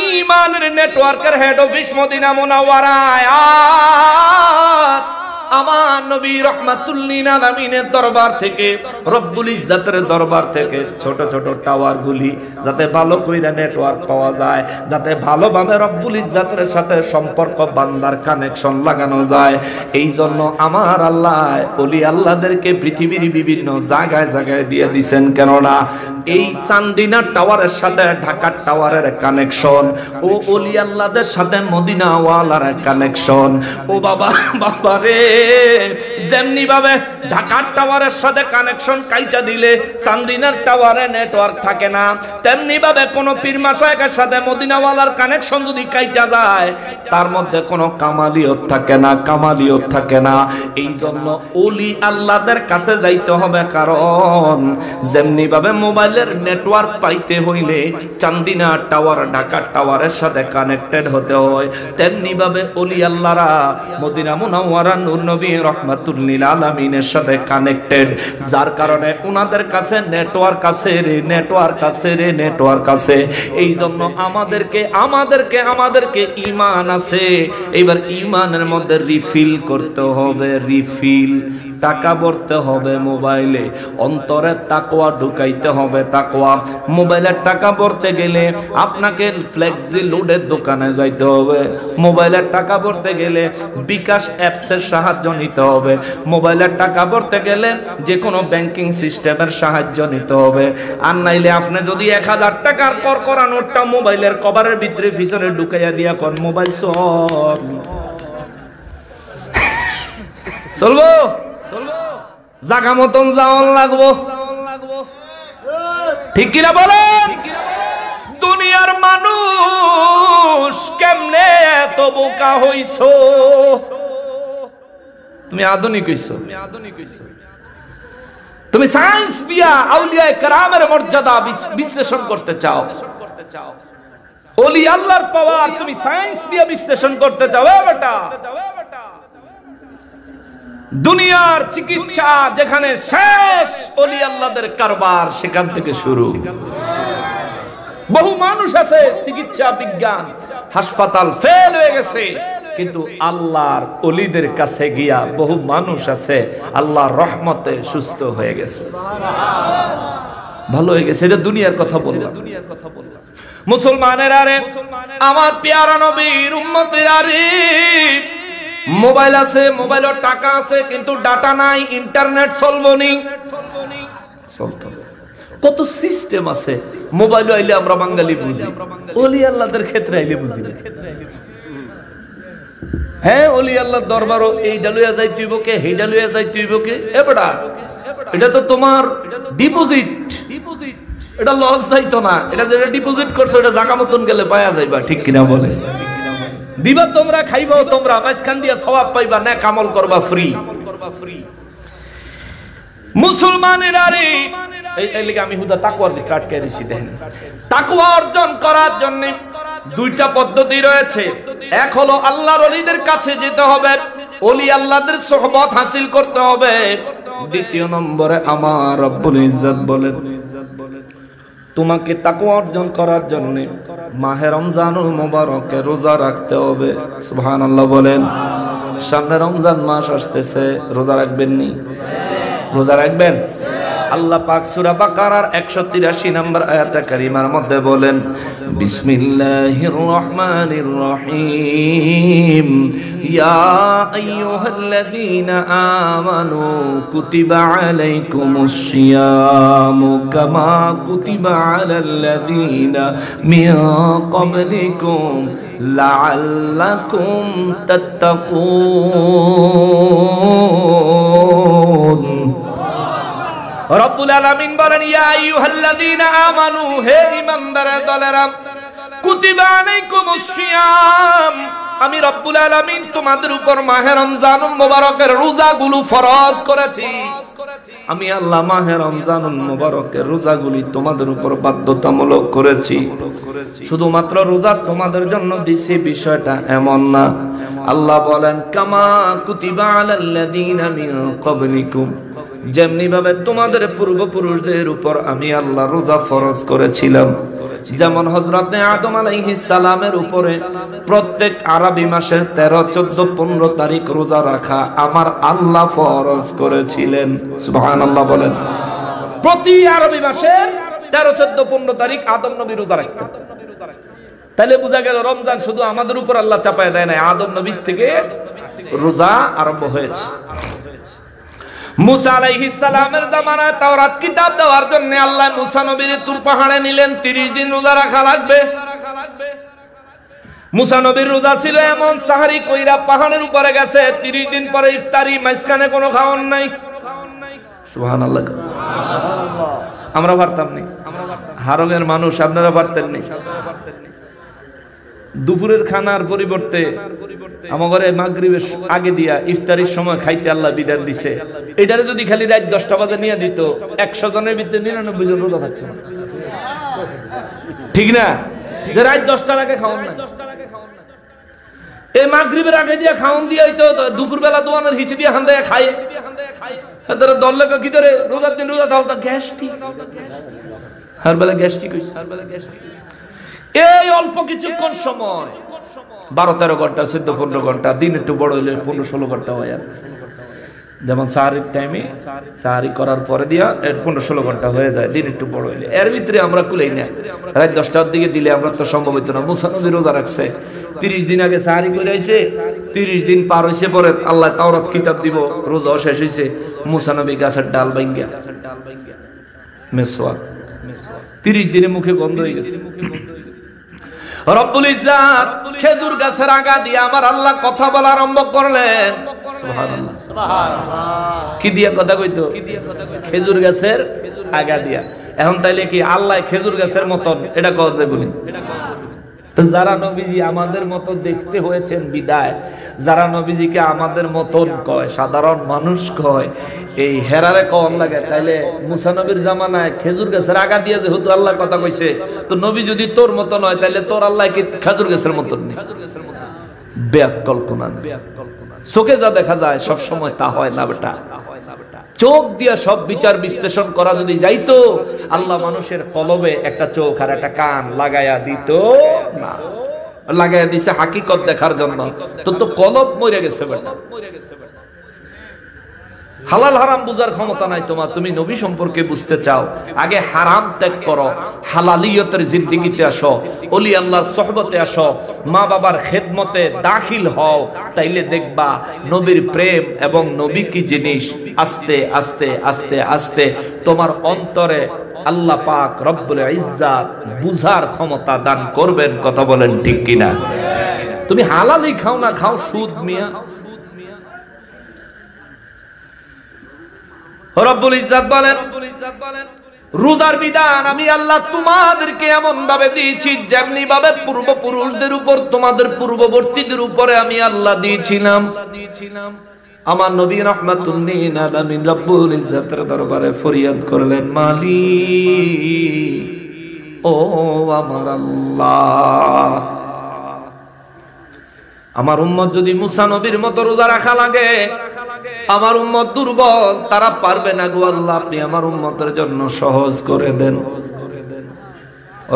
ঈমানের নেটওয়ার্কের হেড অফিস মদিনা মুনাওয়ারায়। আমার নবী রাহমাতুল লিল আলামিনের দরবার থেকে, রব্বুল ইজ্জতের দরবার থেকে ছোট ছোট টাওয়ার গুলি যাতে ভালো কইরা নেটওয়ার্ক পাওয়া যায়, যাতে ভালোভাবে রব্বুল ইজ্জতের সাথে সম্পর্ক, বান্দার কানেকশন লাগানো যায়, এই জন্য আমার আল্লাহ ওলি আল্লাহদেরকে পৃথিবীর বিভিন্ন জায়গায় জায়গায় দিয়ে দিবেন। কেননা এই চান্দিনা টাওয়ারের সাথে ঢাকার টাওয়ারের কানেকশন, ও ওলি আল্লাহদের সাথে মদিনা ওয়ালার কানেকশন। ও বাবা, বাবা রে, যেমনি ভাবে ঢাকার টাওয়ারের সাথে কানেকশন কাইটা দিলে চান্দিনার টাওয়ারে নেটওয়ার্ক থাকে না, তেমনি ভাবে কোন পীর মাশায়েখের সাথে মদিনাওয়ালার কানেকশন যদি কাইটা যায় তার মধ্যে কোনো কামালিয়ত থাকে না, কামালিয়ত থাকে না। এই জন্য ওলি আল্লাহদের কাছে যাইতে হবে, কারণ যেমনি ভাবে মোবাইলের নেটওয়ার্ক পাইতে হইলে চান্দিনা টাওয়ার ঢাকার টাওয়ারের সাথে কানেক্টেড হতে হয়, তেমনি ভাবে ওলি আল্লাহরা মদিনা মুনাওয়ারা নূর নবী রাহমাতুল লিল আলামিনের সাথে কানেক্টেড, যার কারণে ওনাদের কাছে নেটওয়ার্ক আছে রে, নেটওয়ার্ক আছে রে, নেটওয়ার্ক আছে। এই জন্য আমাদেরকে ঈমান আছে, এবার ঈমানের মধ্যে রিফিল করতে হবে, রিফিল টাকা ভরতে হবে মোবাইলে, অন্তরে তাকওয়া ঢুকাইতে হবে, তাকওয়া। মোবাইলের টাকা ভরতে গেলে আপনাকে ফ্লেক্সি লোডের দোকানে যাইতে হবে, মোবাইলের টাকা ভরতে গেলে বিকাশ অ্যাপসের সাহায্য নিতে হবে, মোবাইলের টাকা ভরতে গেলে যে কোনো ব্যাংকিং সিস্টেমের সাহায্য নিতে হবে। আর নাইলে আপনি যদি 1000 টাকার করকরা নোটটা মোবাইলের কভারের ভিতরে পিছনে ঢুকাইয়া দিয়া কোন মোবাইল চলবো, জাগা মতন যাওয়ার লাগবো, ঠিক কিনা বলেন? দুনিয়ার মানুষ কেমনে এত বোকা হইছো? তুমি আধুনিক হইছো, তুমি সায়েন্স দিয়া আউলিয়া কেরামের মর্যাদা বিশ্লেষণ করতে চাও, ওলি আল্লাহর পাওয়ার তুমি সায়েন্স দিয়া বিশ্লেষণ করতে চাও। বেটা, দুনিয়ার চিকিৎসা যেখানে শেষ, ওলি আল্লাহদের কারবার সেখান থেকে শুরু। বহু মানুষ আছে চিকিৎসা বিজ্ঞান হাসপাতাল ফেল হয়ে গেছে, কিন্তু আল্লাহর ওলিদের কাছে গিয়া বহু মানুষ আছে আল্লাহর রহমতে সুস্থ হয়ে গেছে, ভালো হয়ে গেছে। এটা দুনিয়ার কথা বললাম। মুসলমানের আরে, আমার পেয়ারা নবীর উম্মতের আরে, মোবাইল আছে, মোবাইলের টাকা আছে, কিন্তু ডাটা নাই, ইন্টারনেট চলবনি, কত সিস্টেম আছে। মোবাইল আইলে আমরা বাঙালি বুঝি, ওলি আল্লাহদের ক্ষেত্রে আইলে বুঝি না। হ্যাঁ, ওলি আল্লাহর দরবারও এইটা লইয়া যাই তুইব কে, হেইটা লইয়া যাই তুইব কে। এবড়া, এটা তো তোমার ডিপোজিট, এটা লস যাইতো না, এটা যেটা ডিপোজিট করছো এটা জাগা মতন গেলে পাওয়া যাইবা, ঠিক কিনা বলে? দিবা তোমরা, খাইবাও তোমরা, মাঝখান দিয়া সওয়াব পাইবা, নেক আমল করবা ফ্রি। মুসলমানের আরে, এই লাগি আমি হুদা তাকওয়ার ভিতরে আটকে রইছি। দেখেন, তাকওয়া অর্জন করার জন্য দুইটা পদ্ধতি রয়েছে। এক হলো আল্লাহর ওলিদের কাছে যেতে হবে, ওলি আল্লাহদের সোহবত হাসিল করতে হবে। দ্বিতীয় নম্বরে আমার রব্বুল ইজ্জত বলেন, তোমাকে তাকওয়া অর্জন করার জন্য মাহে রমজানুল মুবারকে রোজা রাখতে হবে। সুবহানাল্লাহ বলেন। সামনে রমজান মাস আসতেছে, রোজা রাখবেন নি? রোজা রাখবেন। আল্লাহ পাক সূরা বাকারার 183 নম্বর আয়াতে কারিমার মধ্যে বলেন, বিসমিল্লাহির রহমানির রহিম, ইয়া আইয়ুহাল্লাযীনা আমানু কুতিবা আলাইকুমুস সিয়ামু কামা কুতিবা আলাল্লাযীনা মিন ক্বাবলিকুম লাআল্লাকুম তাত্তাকুন। রব্বুল আলামিন বলেন, ইয়া আইয়ুহাল্লাযীনা আমানু, হে ঈমানদারের দলেরা, কুতিবা আলাইকুমুস সিয়াম, আমি রব্বুল আলামিন তোমাদের উপর মাহে রমজানুল মুবারকের রোজাগুলো ফরজ করেছি। আমি আল্লাহ মাহে রমজানুল মুবারকের রোজাগুলি তোমাদের উপর বাধ্যতামূলক করেছি। শুধুমাত্র রোজা তোমাদের জন্য দিছি বিষয়টা এমন না। আল্লাহ বলেন, কামা কুতিবা আলাল্লাযীনা মিন ক্বাবলিকুম, যেমনি ভাবে তোমাদের পূর্বপুরুষদের উপর আমি আল্লাহ রোজা ফরজ করেছিলাম। যেমন হযরতে আদম আলাইহিস সালামের উপরে প্রত্যেক আরবি মাসের 13, 14, 15 তারিখ রোজা রাখা আমার আল্লাহ ফরজ করেছিলেন। সুবহানাল্লাহ বলেন। প্রতি আরবি মাসের 13, 14, 15 তারিখ আদম নবী রোজা রাখতেন। তাহলে বোঝা গেল রমজান শুধু আমাদের উপর আল্লাহ চাপায় দেয় না, আদম নবীর থেকে রোজা আরম্ভ হয়েছে। মুসা আলাইহিস সালামের জামানায় তাওরাত কিতাব দেওয়ার জন্য আল্লাহ মুসা নবীর তুর পাহাড়ে নিলেন, 30 দিন রোজা রাখা লাগবে। মুসা নবীর রোজা ছিল এমন, সাহারি কইরা পাহাড়ের উপরে গেছে, 30 দিন পরে ইফতারি, মাঝখানে কোনো খাওয়ান নাই। সুবহানাল্লাহ। আমরা পারতাম না, হারমের মানুষ, আপনারা পারতেন না। দুপুরের খানার পরিবর্তে আমার ঘরে মাগরিবের আগে দিয়া ইফতারির সময় খাইতে আল্লাহ বিধান দিছে। এটারে যদি খালি রাত 10টা বাজে নিয়ে দিত, 100 জনের ভিতরে 99 জন রোজা থাকতো না, ঠিক না? যে রাত 10টার আগে খাওয়ান না, এই মাগরিবের আগে দিয়া খাওয়ান দিয়া হইতো, দুপুর বেলা দোয়ানের হিসি দিয়ে হান দেয়া খায়, এদের দল লেখা কি ধরে রোজার দিন রোজা থাকতো গ্যাস্ট্রিক, হার বেলা গ্যাস্ট্রিক হইছে। এই অল্প কিছুক্ষণ সময় 12-13 ঘন্টা, 14-15 ঘন্টা, দিন একটু বড় হইলে 15-16 ঘন্টা হয়। যেমন সাহারির টাইমে সাহারি করার পরে দিয়া 15-16 ঘন্টা হয়ে যায়, দিন একটু বড় হইলে। এর ভিতরে আমরা কুলাই না, রাত 10টার দিকে দিলে আমরা তো সম্ভব হইতো না। মুসা নবী রোজা রাখছে, 30 দিন আগে সাহারি করে আইছে, 30 দিন পার হইছে, পরে আল্লাহ তাওরাত কিতাব দিব, রোজা শেষ হইছে, মুসা নবী গাছের ডাল ভাঙ্গা মেসওয়াক, 30 দিনে মুখে গন্ধ হয়ে গেছে। রব্বুল ইজ্জাত খেজুর গাছের আগা দিয়ে আমার আল্লাহ কথা বলা আরম্ভ করলেন। সুবহানাল্লাহ, সুবহানাল্লাহ। কি দিয়া কথা কইতো? খেজুর গাছের আগা দিয়া। এখন তাইলে কি আল্লাহ খেজুর গাছের মতন এটা কথা বলি? তো যারা নবীজি আমাদের মতো দেখতে হয়েছেন বিদায়, যারা নবীজিকে আমাদের মতন কয়, সাধারণ মানুষ কয়, এই হেরারে কম লাগে, তাইলে মুসা নবীর জামানায় খেজুর গাছের আগা দিয়ে যেহেতু আল্লাহ কথা কইছে, তো নবী যদি তোর মতন হয়, তাইলে তোর আল্লাহ কি খেজুর গাছের মতন নেই? বেয়াক্কল কোনা, চোখে যা দেখা যায় সব সময় তা হয় না বেটা। চোখ দিয়া সব বিচার বিশ্লেষণ করা যদি যাইতো, আল্লাহ মানুষের কলবে একটা চোখ আর একটা কান লাগাইয়া দিত না, লাগাইয়া দিছে হাকিকত দেখার জন্য। তো কলব মরে গেছে বেটা। হালাল হারাম বুঝার ক্ষমতা নাই তোমার। তুমি নবী সম্পর্কে বুঝতে চাও, আগে হারাম ত্যাগ করো, হালালিয়তের জিন্দেগিতে আসো, ওলি আল্লাহর সোহবতে আসো, মা বাবার খেদমতে দাখিল হও, তাইলে দেখবা নবীর প্রেম এবং নবী কি জিনিস আস্তে আস্তে আস্তে আস্তে তোমার অন্তরে আল্লাহ পাক রব্বুল ইজ্জাত বুঝার ক্ষমতা দান করবেন। কথা বলেন ঠিক কিনা? তুমি হালালি খাও না খাও, সুদ মিয়া। রব্বুল ইজ্জাত বলেন, রোজার বিধান আমি আল্লাহ তোমাদেরকে এমন ভাবে দিয়েছি, যেমনি ভাবে পূর্বপুরুষদের উপর, তোমাদের পূর্ববর্তীদের উপরে আমি আল্লাহ দিয়েছিলাম। আমার নবী রাহমাতুল লিল আলামিন রব্বুল ইজ্জাতের দরবারে ফরিয়াদ করলেন, মালিক ও আমার আল্লাহ, আমার উম্মত যদি মুসা নবীর মতো রোজা রাখা লাগে, আমার উম্মত দুর্বল, তারা পারবে না গো আল্লাহ, আপনি আমার উম্মতের জন্য সহজ করে দেন।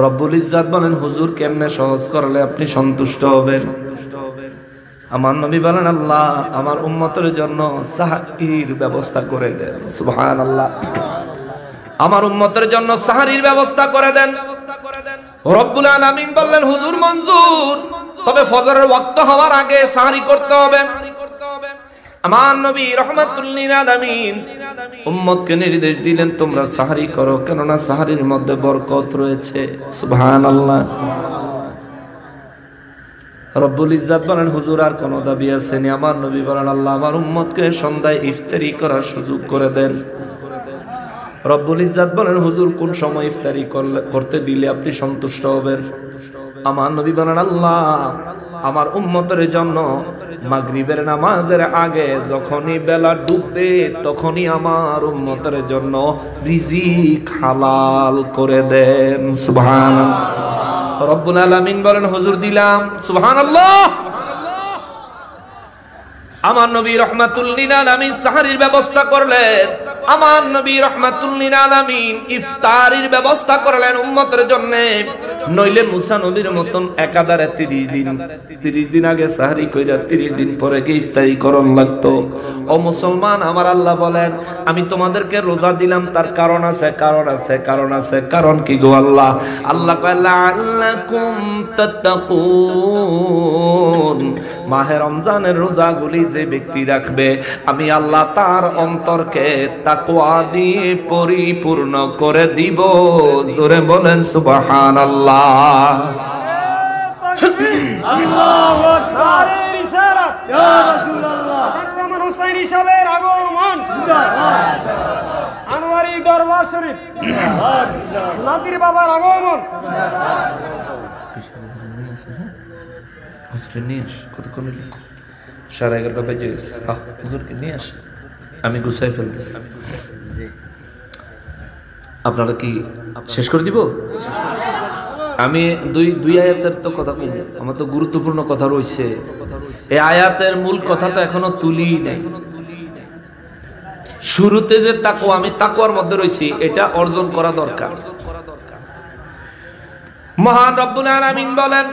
রব্বুল ইজ্জাত বলেন, হুজুর কেমনে সহজ করলে আপনি সন্তুষ্ট হবেন? আমার নবী বলেন, আল্লাহ আমার উম্মতের জন্য সাহরির ব্যবস্থা করে দেন। সুবহানাল্লাহ, আমার উম্মতের জন্য সাহরির ব্যবস্থা করে দেন। রব্বুল আলামিন বললেন, হুজুর মঞ্জুর, তবে ফজরের ওয়াক্ত হওয়ার আগে সাহরি করতে হবে। আমার নবী রাহমাতুল লিল আলামিন উম্মতকে নির্দেশ দিলেন, তোমরা সাহরি করো, কেননা সাহরির মধ্যে বরকত রয়েছে। সুবহানাল্লাহ। রব্বুল ইজ্জাত বলেন, হুজুর আর কোন দাবি আছে? আমার নবী বলেন, আল্লাহ আমার উম্মতকে সন্ধ্যায় ইফতারি করার সুযোগ করে দেন। রব্বুল ইজ্জাত বলেন, হুজুর কোন সময় ইফতারি করতে দিলে আপনি সন্তুষ্ট হবেন? আমার নবী বলেন, আল্লাহ আমার উম্মতের জন্য মাগরিবের নামাজের আগে যখনই বেলা ডুববে, তখনই আমার উম্মতের জন্য রিজিক হালাল করে দেন। সুবহানাল্লাহ। রব্বুল আলামিন বলেন, হুজুর দিলাম। সুবহানাল্লাহ। আমার নবী রাহমাতুল লিল আলামিন সাহরির ব্যবস্থা করলেন, আমার নবী রাহমাতুল লিল আলামিন ইফতারির ব্যবস্থা করলেন উম্মতের জন্য। নইলে মুসা নবীর মতন একাধারে 30 দিন আগে সাহরি কইরা 30 দিন পরে কি ইফতারি করন লাগতো? ও মুসলমান, আমার আল্লাহ বলেন, আমি তোমাদেরকে রোজা দিলাম, তার কারণ আছে, কারণ আছে, কারণ আছে। কারণ কি গো আল্লাহ? আল্লাহ কয়, লাআল্লাকুম তাত্তাকুন, মাহে রমজানের রোজাগুলি যে ব্যক্তি রাখবে, আমি আল্লাহ তার অন্তরকে তাকওয়া দিয়ে পরিপূর্ণ করে দিব। জোরে বলেন সুবহানাল্লাহ। আল্লাহু আকবার। নারে রিসালাত ইয়া রাসূলুল্লাহ। রহমান হোসেন সাহেবের আগমন জিন্দাবাদ। আনোয়ারি দরবার শরীফ জিন্দাবাদ। নাদির বাবার আগমন হুজুর নিয়ে আস, কতক্ষণ হলো? 11:30 বেজে গেছে। হুজুরকে নিয়ে আস, আমি গুছাই ফেলতেছি। আপনারা কি শেষ করে দিব? আমি দুই আয়াতের তো কথা কম, আমার তো গুরুত্বপূর্ণ কথা রয়েছে। এই আয়াতের মূল কথা তো এখনো তুলি নাই। শুরুতে যে তাকওয়া, আমি তাকওয়ার মধ্যে রয়েছি, এটা অর্জন করা দরকার। মহান রব্বুল আলামিন বলেন,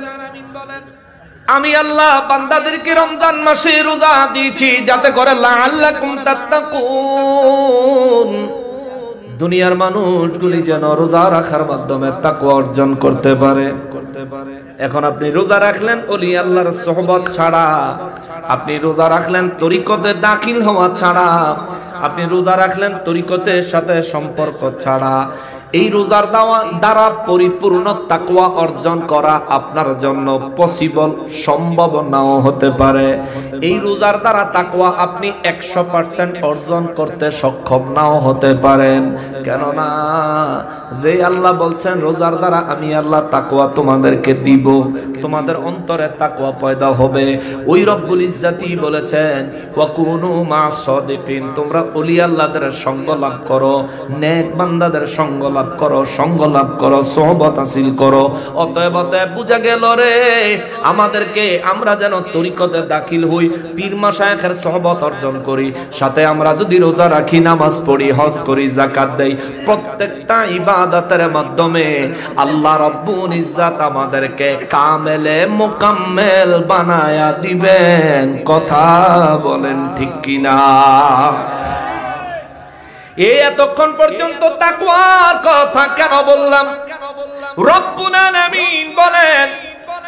আমি আল্লাহ বান্দাদেরকে রমজান মাসে রোজা দিয়েছি যাতে করে লাআল্লাকুম তাত্তাকুন, দুনিয়ার মানুষগুলি যেন রোজা রাখার মাধ্যমে তাকওয়া অর্জন করতে পারে। এখন আপনি রোজা রাখলেন ওলি আল্লাহর সোহবত ছাড়া, আপনি রোজা রাখলেন তরিকতে দাখিল হওয়া ছাড়া, আপনি রোজা রাখলেন তরিকতের সাথে সম্পর্ক ছাড়া, এই রোজার দ্বারা পরিপূর্ণ তাকওয়া অর্জন করা আপনার জন্য পসিবল, সম্ভব নাও হতে পারে। এই রোজার দ্বারা তাকওয়া আপনি 100% অর্জন করতে সক্ষম নাও হতে পারেন। কেননা যে আল্লাহ বলছেন রোজার দ্বারা আমি আল্লাহ তাকওয়া তোমাদেরকে দিব, তোমাদের অন্তরে তাকওয়া পয়দা হবে, ওই রব্বুল ইজ্জাতি বলেছেন ওয়াকুনু মা'আস সাদিকিন, তোমরা ওলি আল্লাহদের সঙ্গ লাভ করো, নেক বান্দাদের সঙ্গ লাভ করো, সঙ্গ লাভ করো, সোহবত হাসিল করো। অতএব বুঝা গেল রে আমাদেরকে, আমরা যেন তরিকতে দাখিল হই, পীর মাশায়েখের সোহবত অর্জন করি, সাথে আমরা যদি রোজা রাখি, নামাজ পড়ি, হজ করি, যাকাত দেই, প্রত্যেকটা ইবাদতের মাধ্যমে আল্লাহ রব্বুল ইজ্জাত আমাদেরকে কামেলে মুকাম্মেল বানায়া দিবেন। কথা বলেন ঠিক কিনা? এতক্ষণ পর্যন্ত তাকওয়ার কথা কেন বললাম? রব্বুল আলামিন বলেন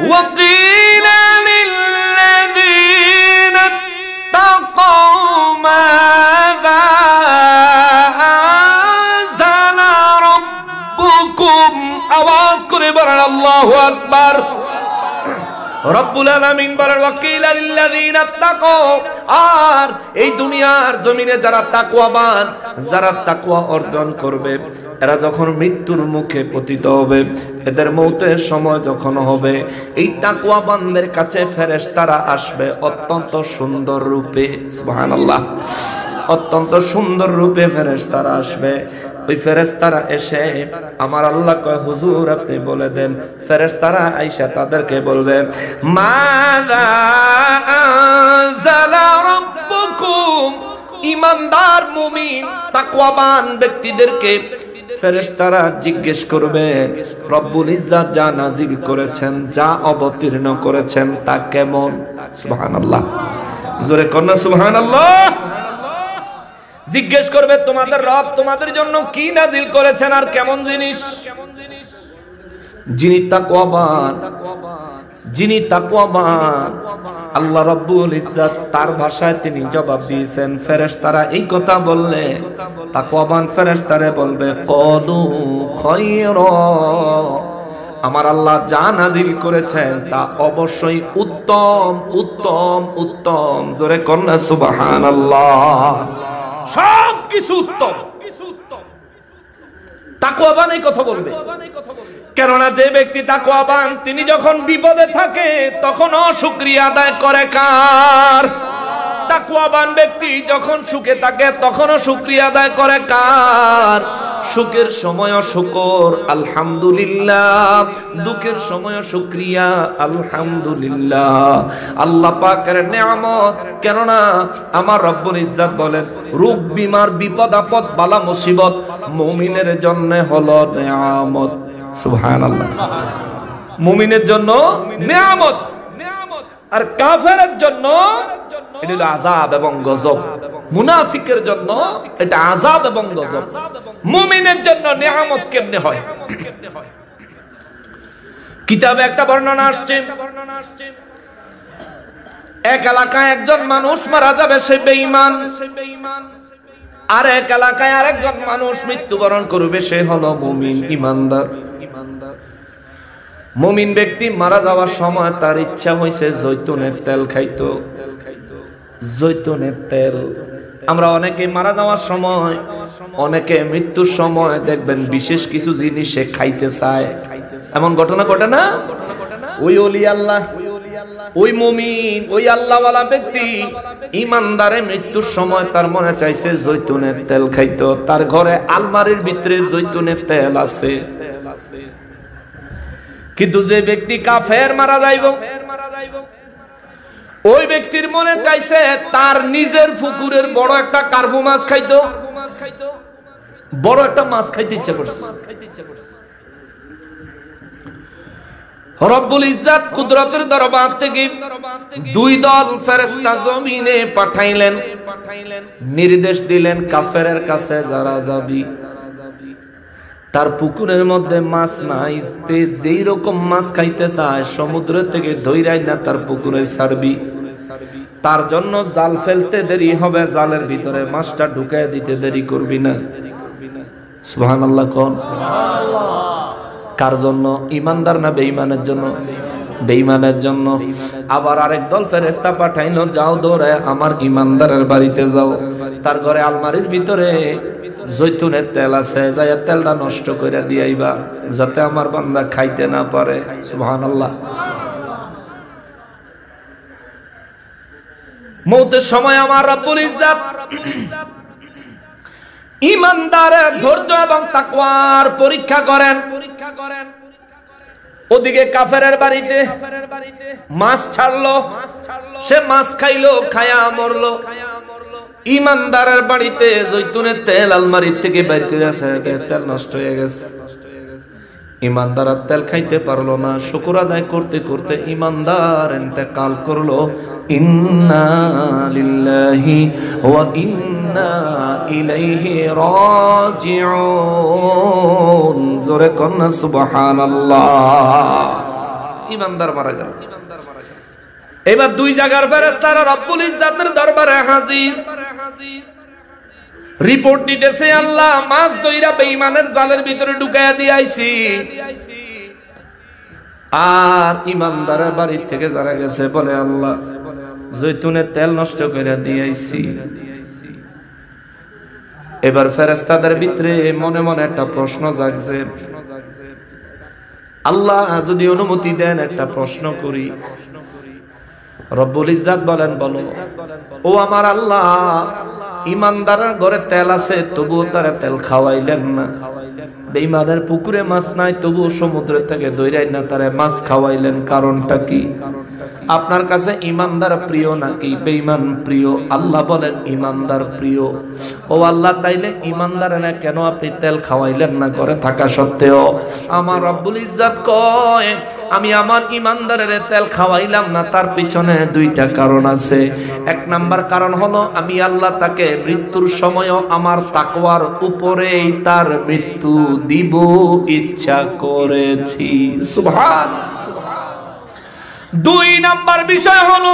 ওয়াকিলা লিল্লাযীনা তাকাউ মাযা আনজালা রাব্বুকুম, আওয়াজ করে বলেন আল্লাহু আকবার। রব্বুল আলামিন বলেন ওয়াকিলা লিল্লাযীনা তাকাউ, আর এই দুনিয়ার জমিনে যারা তাকওয়াবান, যারা তাকওয়া অর্জন করবে, এরা যখন মৃত্যুর মুখে পতিত হবে, এদের মৌতের সময় যখন হবে, এই তাকওয়াবানদের কাছে ফেরেশতারা আসবে অত্যন্ত সুন্দর রূপে। সুবহানাল্লাহ, অত্যন্ত সুন্দর রূপে ফেরেশতারা আসবে। ওই ফেরেশতারা এসে আমার আল্লাহ কয় হুজুর আপনি বলে দেন। ফেরেশতারা আয়েশা তাদেরকে বলবে মাযা আনজালা রাব্বুকুম, ঈমানদার মুমিন তাকওয়াবান ব্যক্তিদেরকে ফেরেশতারা জিজ্ঞেস করবে রব্বুল ইজ্জাত যা নাজিল করেছেন, যা অবতীর্ণ করেছেন তা কেমন? সুবহানাল্লাহ, জোরে কন্যা সুবহানাল্লাহ। জিজ্ঞেস করবে তোমাদের রব তোমাদের জন্য কি নাজিল করেছেন আর কেমন জিনিস? যিনি তাকওয়াবান, যিনি তাকওয়াবান, আল্লাহ রাব্বুল ইজ্জাত তার ভাষায় তিনি জবাব দিয়েছেন। ফেরেশতারা এই কথা বললে তাকওয়াবান ফেরেশতারে বলবে ক্বালু খায়রা, আমার আল্লাহ যা নাজিল করেছেন তা অবশ্যই উত্তম উত্তম উত্তম। জোরে কন্যা সুবহানাল্লাহ, সব কিছু উত্তম। তাকওয়াবান এই কথা বলবে, কেননা যে ব্যক্তি তাকওয়াবান তিনি যখন বিপদে থাকে তখন শুকরিয়া আদায় করে কার? তাকওয়াবান ব্যক্তি যখন সুখে থাকে তখনও শুকরিয়া আদায় করে কার? সুখের সময়ও শুকর আলহামদুলিল্লাহ, দুঃখের সময়ও শুকরিয়া আলহামদুলিল্লাহ। আল্লাহ পাকের নিয়ামত, কেননা আমার রব্বুল ইজ্জাত বলেন রোগ বিমার বিপদ আপদ বালা মুসিবত মুমিনের জন্য হলো নিয়ামত। সুবহানাল্লাহ, মুমিনের জন্য নিয়ামত, আর কাফেরের জন্য এটা হলো আযাব এবং গজব। মুনাফিকের জন্য এটা আযাব এবং গজব। মুমিনের জন্য নিয়ামত কেমনে হয়? কিতাবে একটা বর্ণনা আসছে, এক এলাকায় একজন মানুষ মারা যাবে, সে বেঈমান। আর এক এলাকায় আরেকজন মানুষ মৃত্যুবরণ করবে, সে হলো মুমিন ইমানদার। মুমিন ব্যক্তি মারা যাওয়ার সময় তার ইচ্ছা হয়েছে জৈতুনের তেল খাইতো। জৈতুনের তেল আমরা অনেকে মারা যাওয়ার সময়, অনেকে মৃত্যুর সময় দেখবেন বিশেষ কিছু জিনিস সে খাইতে চায়। এমন ঘটনা ঘটে না? ওই ওলি আল্লাহ, ওই মুমিন, ওই আল্লাহওয়ালা ব্যক্তি ইমানদারে মৃত্যুর সময় তার মনে চাইছে জৈতুনের তেল খাইতো। তার ঘরে আলমারির ভিতরে জৈতুনের তেল আছে। কিন্তু যে ব্যক্তি কাফের মারা যাইব, ওই ব্যক্তির মনে চাইছে তার নিজের পুকুরের বড় একটা কার্পু মাছ খাইতো, বড় একটা মাছ খাইতে ইচ্ছা করছে। রব্বুল ইজ্জত কুদরতের দরবার থেকে দুই দল ফেরেশতা জমিনে পাঠাইলেন, নির্দেশ দিলেন কাফেরের কাছে যারা যাবি তার পুকুরের মধ্যে মাছ নাই, যেই রকম মাছ খাইতে চায় সমুদ্র থেকে ধইরাই না তার পুকুরে ছাড়বি। তার জন্য জাল ফেলতে দেরি হবে, জালের ভিতরে মাছটা ঢুকায় দিতে দেরি করবি না। সুবহানাল্লাহ কোন? কার জন্য? ইমানদার না বেঈমানের জন্য? বেঈমানের জন্য। আবার আরেক দল ফেরেশতা পাঠাইলো, যাও দৌড়ে আমার ইমানদারের বাড়িতে যাও, তার ঘরে আলমারির ভিতরে জৈতুনের তেল আছে, যাইয়া তেলটা নষ্ট করে দিয়াইবা যাতে আমার বান্দা খাইতে না পারে। সুবহানাল্লাহ। মৌতের সময় আমার রব্বুল ইজ্জত ইমানদারের ধৈর্য এবং তাকওয়ার পরীক্ষা করেন। ওদিকে কাফেরের বাড়িতে মাছ ছাড়লো, সে মাছ খাইলো, খায়া মরলো। ইমানদারের বাড়িতে জৈতুনের তেল আলমারির থেকে বের করে আছে, তেল নষ্ট হয়ে গেছে। ইমানদার আর তেল খাইতে পারলো না। শুকর আদায় করতে করতে ইমানদার ইন্তেকাল করলো। ইন্না লিল্লাহি ওয়া ইন্না ইলাইহি রাজিউন। জোরে কন্না সুবহানাল্লাহ। ইমানদার মারা গেল। এবার দুই জায়গার ফেরেশতারা রব্বুল ইজ্জতের দরবারে হাজির। রিপোর্ট দিতেছে, আল্লাহ মাছ ধইরা বেঈমানের জালের ভিতরে ঢুকাইয়া দিয়াইছি, আর ইমানদারের বাড়ি থেকে যারা গেছে বলে আল্লাহ জৈতুনের তেল নষ্ট করে দিয়াইছি। এবার ফেরেশতাদের ভিতরে মনে মনে একটা প্রশ্ন জাগছে, আল্লাহ যদি অনুমতি দেন একটা প্রশ্ন করি। রব্বুল ইজ্জত বলেন, বলো। ও আমার আল্লাহ, ইমানদারের ঘরে তেল আছে তবুও তারা তেল খাওয়াইলেন না। বেঈমানের পুকুরে মাছ নাই তবুও সমুদ্র থেকে ধইরাই না তারা মাছ খাওয়াইলেন, কারণটা কি? আপনার কাছে ইমানদার প্রিয় নাকি বেঈমান প্রিয়? আল্লাহ বলেন ইমানদার প্রিয়। ও আল্লাহ, তাইলে ইমানদারের কেন আপনি তেল খাওয়াইলেন না ঘরে থাকা সত্ত্বেও? আমার রব্বুল ইজ্জত কয়, আমি আমার ইমানদারের তেল খাওয়াইলাম না, তার পিছনে দুইটা কারণ আছে। এক নাম্বার কারণ হলো আমি আল্লাহ তাকে মৃত্যুর সময়ও আমার তাকওয়ার উপরেই তার মৃত্যু দিব ইচ্ছা করেছি। সুবহানাল্লাহ। দুই নাম্বার বিষয় হলো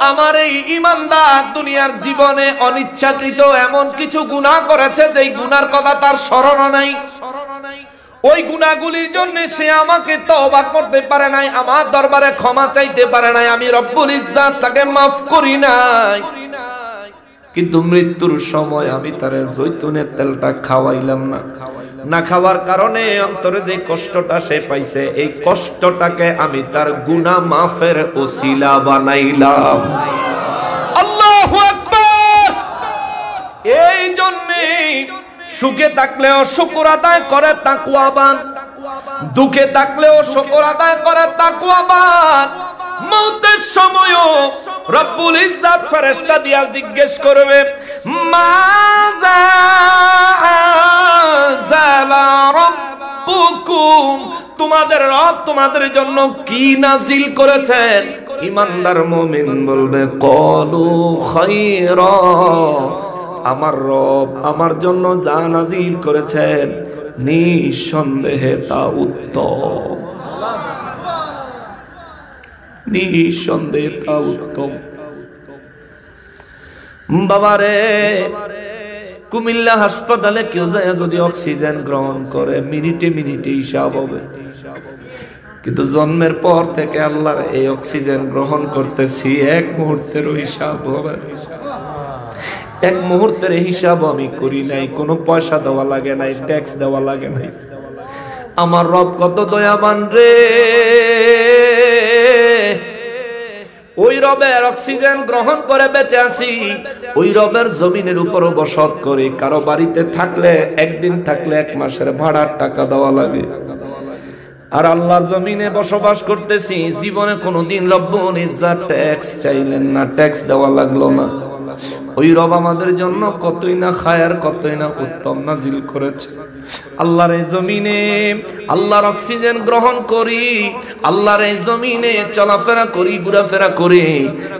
আমার এই ইমানদার দুনিয়ার জীবনে অনিচ্ছাকৃত এমন কিছু গুনাহ করেছে যেই গুনার কথা তার স্মরণ নাই। ওই গুনাহগুলির জন্য সে আমাকে তওবা করতে পারে নাই, আমার দরবারে ক্ষমা চাইতে পারে নাই, আমি রব্বুল ইজ্জত তাকে মাফ করি নাই। কিন্তু মৃত্যুর সময় আমি তার জৈতুনের তেলটা খাওয়াইলাম না। না খাওয়ার কারণে অন্তরে যে কষ্টটা সে পাইছে, এই কষ্টটাকে আমি তার গুনাহ মাফের ওসিলা বানাইলাম। আল্লাহু আকবার। এই জন্যে সুখে থাকলেও শুকর আদায় করে তাকওয়াবান, দুঃখে থাকলেও শুকর আদায় করে তাকওয়াবান। মৌতের সময়ও রব্বুল ইজ্জত ফেরেশতা দিয়া জিজ্ঞেস করবে, মাযা আনজালা রাব্বুকুম, তোমাদের রব তোমাদের জন্য কি নাজিল করেছেন? ইমানদার মুমিন বলবে, ক্বালু খায়রা, আমার রব আমার জন্য যা নাজিল করেছেন নিঃসন্দেহে তা উত্তম, নিঃসন্দেহে তা উত্তম। বাবারে, কুমিল্লা হাসপাতালে কেউ যায় যদি অক্সিজেন গ্রহণ করে মিনিটে মিনিটে হিসাব হবে। কিন্তু জন্মের পর থেকে আল্লাহর এই অক্সিজেন গ্রহণ করতেছি, এক মুহূর্তের হিসাব হবে না। এক মুহূর্তের হিসাব আমি করি নাই, কোনো পয়সা দেওয়া লাগে নাই, ট্যাক্স দেওয়া লাগে নাই। আমার রব কত দয়াবান রে, ওই রবের অক্সিজেন গ্রহণ করে বেঁচে আছি, ওই রবের জমিনের উপরও বসত করে। কারো বাড়িতে থাকলে, একদিন থাকলে 1 মাসের ভাড়ার টাকা দেওয়া লাগে। আর আল্লাহর জমিনে বসবাস করতেছি, জীবনে কোনোদিন রব্বুল ইজ্জাত ট্যাক্স চাইলেন না, ট্যাক্স দেওয়া লাগলো না। ওই রব আমাদের জন্য কতই না খায়ার, কতই না উত্তম নাজিল করেছে। আল্লাহর এই জমিনে আল্লাহর অক্সিজেন গ্রহণ করি, আল্লাহর এই জমিনে চলাফেরা করি, ঘোরাফেরা করি,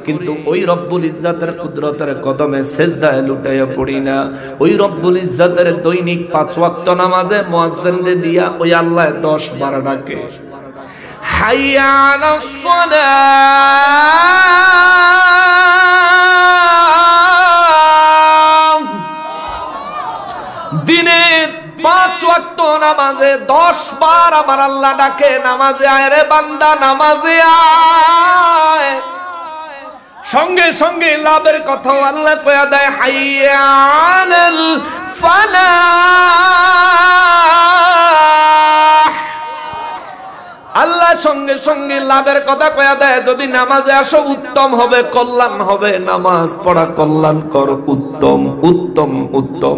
কিন্তু ওই রব্বুল ইজ্জাতের কুদরতের কদমে সেজদায় লুটাইয়া পড়ি না। ওই রব্বুল ইজ্জাতের দৈনিক 5 ওয়াক্ত নামাজে মুয়াজ্জিনকে দিয়া ওই আল্লাহ 10 বার ডাকে, হাইয়া আলাস সালাহ। দিনে 5 ওয়াক্ত নামাজে 10 বার আমার আল্লাহ ডাকে, নামাজে আয় রে বান্দা, নামাজে আয়। সঙ্গে সঙ্গে লাভের কথাও আল্লাহ কয়া দেয়, হাইয়া আলাল ফালাহ। আল্লাহ সঙ্গে সঙ্গে লাভের কথা কয়া দেয়। যদি নামাজে আসো উত্তম হবে, কল্যাণ হবে। নামাজ পড়া কল্যাণকর, উত্তম উত্তম উত্তম।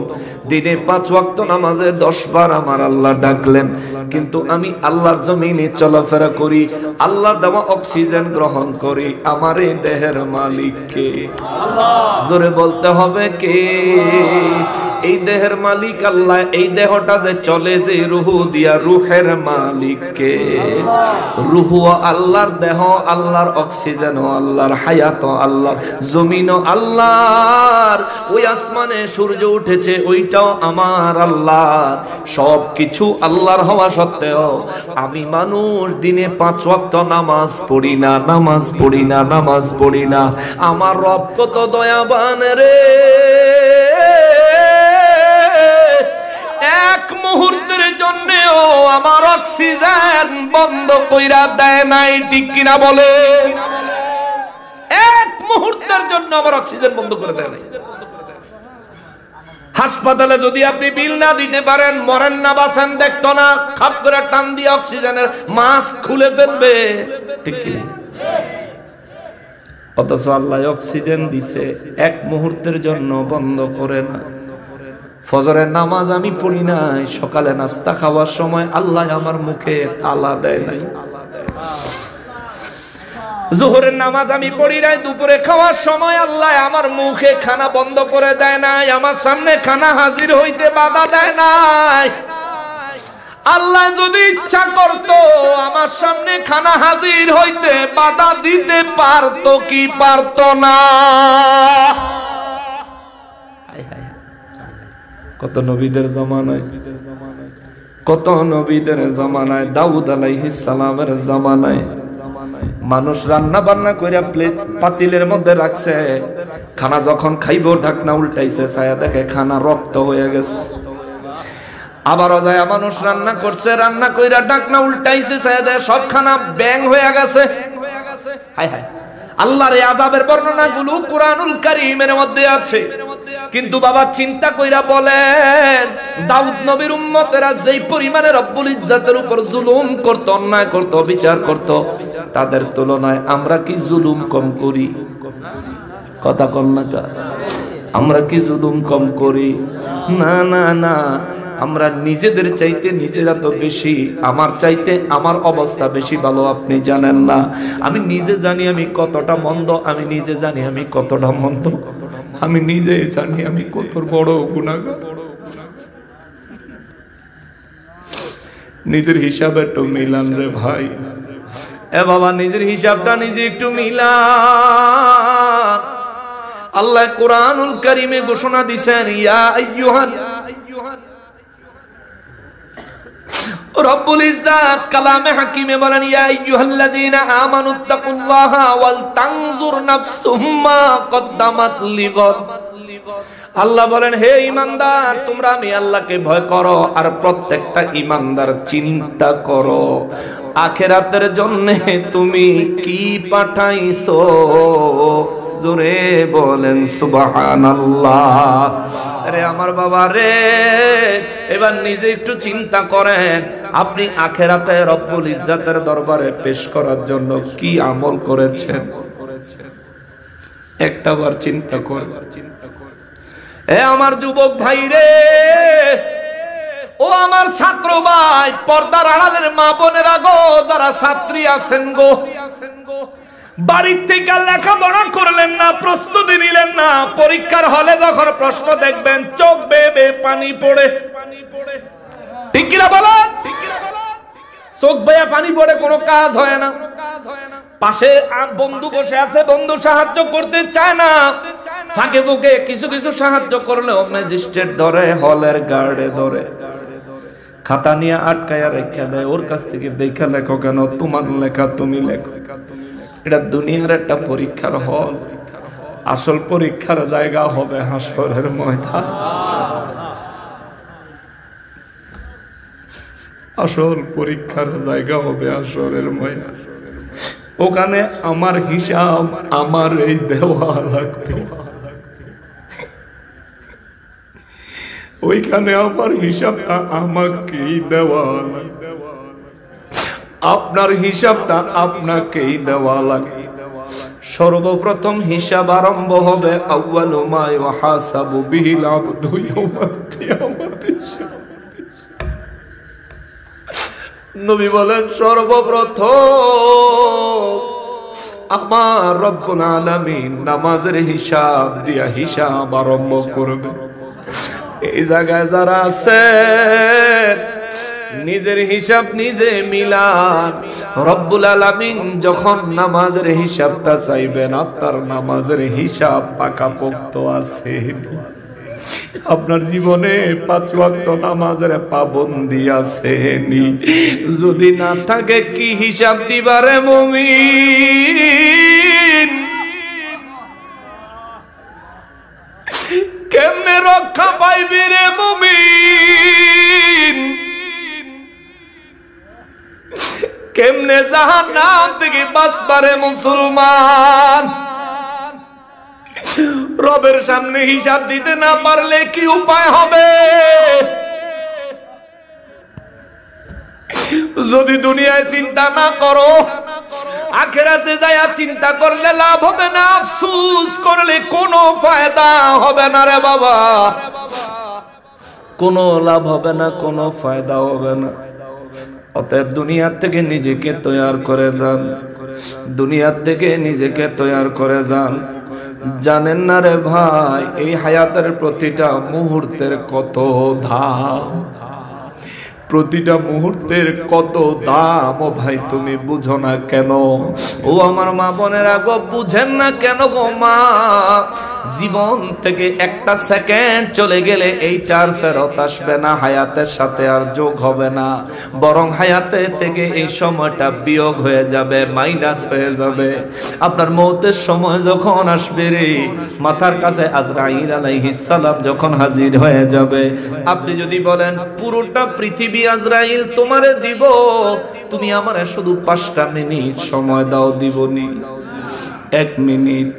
দিনে 5 ওয়াক্ত নামাজে 10 বার আমার আল্লাহ ডাকলেন, কিন্তু আমি আল্লাহর জমিনে চলাফেরা করি, আল্লাহর দেওয়া অক্সিজেন গ্রহণ করি। আমার এই দেহের মালিক কে? জোরে বলতে হবে কে? এই দেহের মালিক আল্লাহ। এই দেহটা যে চলে যে রুহু দিয়া, রুহের মালিক কে? রুহু আল্লাহর, দেহ আল্লাহর, অক্সিজেন আল্লাহর, হায়াত আল্লাহর, জমিন আল্লাহর। ওই আসমানে সূর্য উঠেছে, ওইটাও আমার আল্লাহর। সব কিছু আল্লাহর হওয়া সত্ত্বেও আমি মানুষ দিনে 5 ওয়াক্ত নামাজ পড়ি না, নামাজ পড়ি না, নামাজ পড়ি না। আমার রব কত দয়াবান রে, এক মুহূর্তের জন্যও আমার অক্সিজেন বন্ধ কইরা দেয় নাই, ঠিক কিনা বলে? এক মুহূর্তের জন্য আমার অক্সিজেন বন্ধ করে দেয় নাই। হাসপাতালে যদি আপনি বিল না দিতে পারেন, মরেন না বাঁচেন দেখতো না, খাপ করে টান দিয়ে অক্সিজেনের মাস্ক খুলে ফেলবে, ঠিক কিনা? অথচ আল্লাহ অক্সিজেন দিছে, এক মুহূর্তের জন্য বন্ধ করে না। ফজরের নামাজ আমি পড়ি নাই, সকালে নাস্তা খাওয়ার সময় আল্লাহ আমার মুখে তালা দেয় নাই। জোহরের নামাজ আমি পড়ি নাই, দুপুরে খাওয়ার সময় আল্লাহ আমার মুখে খানা বন্ধ করে দেয় নাই, আমার সামনে খানা হাজির হইতে বাধা দেয় নাই। আল্লাহ যদি ইচ্ছা করতো আমার সামনে খানা হাজির হইতে বাধা দিতে পারতো কি পারতো না? কত নবীদের জামানায়, কত নবীদের জামানায়, দাউদ আলাইহিস সালামের জামানায় মানুষ রান্না বান্না কইরা প্লেট পাতিলের মধ্যে রাখছে, খানা যখন খাইবো ঢাকনা উল্টাইছে, ছায়া দেখে খানা রক্ত হয়ে গেছে। আবারও যায় মানুষ রান্না করছে, রান্না কইরা ঢাকনা উল্টাইছে, ছায়া দেখে সব খানা ব্যাং হয়ে গেছে। হায় হায়, আল্লাহর এই আযাবের বর্ণনাগুলো কুরআনুল কারীমের মধ্যে আছে। কিন্তু বাবা চিন্তা কইরা বলেন, দাউদ নবীর উম্মতেরা যেই পরিমাণে রব্বুল ইজ্জাতের উপর জুলুম করত, অন্যায় করত, বিচার করত, তাদের তুলনায় আমরা কি জুলুম কম করি? কথা কম না কা? আমরা কি জুলুম কম করি? না না না, আমরা নিজেদের চাইতে নিজেরা তো বেশি, আমার চাইতে আমার অবস্থা বেশি ভালো আপনি জানেন না। আমি নিজে জানি আমি কতটা মন্দ, আমি নিজে জানি আমি কতটা মন্দ, আমি নিজে জানি আমি কত বড় গুনাহগার। নিজের হিসাবে একটু মিলান রে ভাই, এ বাবা নিজের হিসাবটা নিজে একটু মিলান। আল্লাহ কুরআনুল কারীমে ঘোষণা দিয়েছেন, ইয়া আইয়ুহান, রব্বুল ইজ্জাত কালামে হাকিমে বলেন, ইয়া আইয়ুহাল্লাযীনা আমানুত্তাকুল্লাহা ওয়াল তানজুর নাফসুম মা কদ্দামাত লিগাদ। আল্লাহ বলেন, হে ঈমানদার, তোমরা আমি আল্লাহকে ভয় করো আর প্রত্যেকটা ঈমানদার চিন্তা করো আখিরাতের জন্য তুমি কি পাঠাইছো। জোরে বলেন সুবহানাল্লাহ। আরে আমার বাবা রে, এবার নিজে একটু চিন্তা করেন, আপনি আখিরাতে রব্বুল ইজ্জাতের দরবারে পেশ করার জন্য কি আমল করেছেন, একটাবার চিন্তা করেন। এ আমার যুবক ভাই রে, ও আমার ছাত্র ভাই, পর্দার আড়ালের মা বোনেরা গো, যারা ছাত্রী আছেন গো, বাড়ির থেকে লেখাপড়া করলেন না, প্রস্তুতি নিলেন না, পরীক্ষার হলে যখন প্রশ্ন দেখবেন চোখ বেয়ে বেয়ে পানি পড়ে, ঠিক কিনা বলেন? চোখ বেয়ে পানি পড়ে, কোনো কাজ হয় না। পাশে বন্ধু বসে আছে, বন্ধু সাহায্য করতে চায় না, ফাঁকে ফুঁকে কিছু কিছু সাহায্য করলেও ম্যাজিস্ট্রেট ধরে, হলের গার্ডে ধরে, খাতা নিয়ে আটকায়া রেখে দেয়, ওর কাছ থেকে দেখা লেখো কেন, তোমার লেখা তুমি লেখো। এটা দুনিয়ার একটা পরীক্ষার হল, আসল পরীক্ষার জায়গা হবে হাসরের ময়দান। আসল পরীক্ষার জায়গা হবে হাসরের ময়দান। ওখানে আমার হিসাব আমার এই দেওয়া লাগবে, ওইখানে আমার হিসাবটা আমাকেই দেওয়া লাগবে, আপনার হিসাবটা আপনাকেই দেওয়া লাগবে। সর্বপ্রথম হিসাব আরম্ভ হবে আউয়ালু মা ইউহাসাবু বিহিল আবদু ইয়াউমাল কিয়ামাতিস। নবী বলেন, সর্বপ্রথম আমার রব্বুল আলামিন নামাজের হিসাব দিয়া হিসাব আরম্ভ করবে। এই জায়গায় যারা আছে নিজের হিসাব নিজে মিলান, রব্বুল আলামিন যখন নামাজের হিসাবটা চাইবেন, আপনার নামাজের হিসাব পাকাপোক্ত আছে, আপনার জীবনে 5 ওয়াক্ত নামাজের পাবন্দি আছে নি? যদি না থাকে কি হিসাব দিবারে মুমিন? কেমনে রক্ষা পাইবি রে মুমিন? কেমনে জাহান্নাম থেকে বাঁচবারে মুসলমান? রবের সামনে হিসাব দিতে না পারলে কি উপায় হবে? যদি দুনিয়ায় চিন্তা না করো, আখিরাতে যায়া চিন্তা করলে লাভ হবে না, আফসোস করলে কোনো ফায়দা হবে না রে বাবা, কোনো লাভ হবে না, কোনো ফায়দা হবে না। অতএব দুনিয়া থেকে নিজেকে তৈয়ার করে যান, দুনিয়া থেকে নিজেকে তৈয়ার করে যান। জানেন না রে ভাই, এই হায়াতের প্রতিটা মুহূর্তের কত দাম, প্রতিটা মুহূর্তের কত দাম। ও ভাই তুমি বুঝো না কেন? ও আমার মা বোনেরা গো, বুঝেন না কেন গো মা? জীবন থেকে একটা সেকেন্ড চলে গেলে এইটার ফেরত আসবে না, হায়াতের সাথে আর যোগ হবে না, বরং হায়াতে থেকে এই সময়টা বিয়োগ হয়ে যাবে, মাইনাস হয়ে যাবে। আপনার মৌতের সময় যখন আসবে রে, মাথার কাছে আজরাইল আলাইহিস সালাম যখন হাজির হয়ে যাবে, আপনি যদি বলেন পুরোটা পৃথিবী আজরাইল তোমারে দিব, তুমি আমারে শুধু 5টা মিনিট সময় দাও, দিবনি? 1 মিনিট,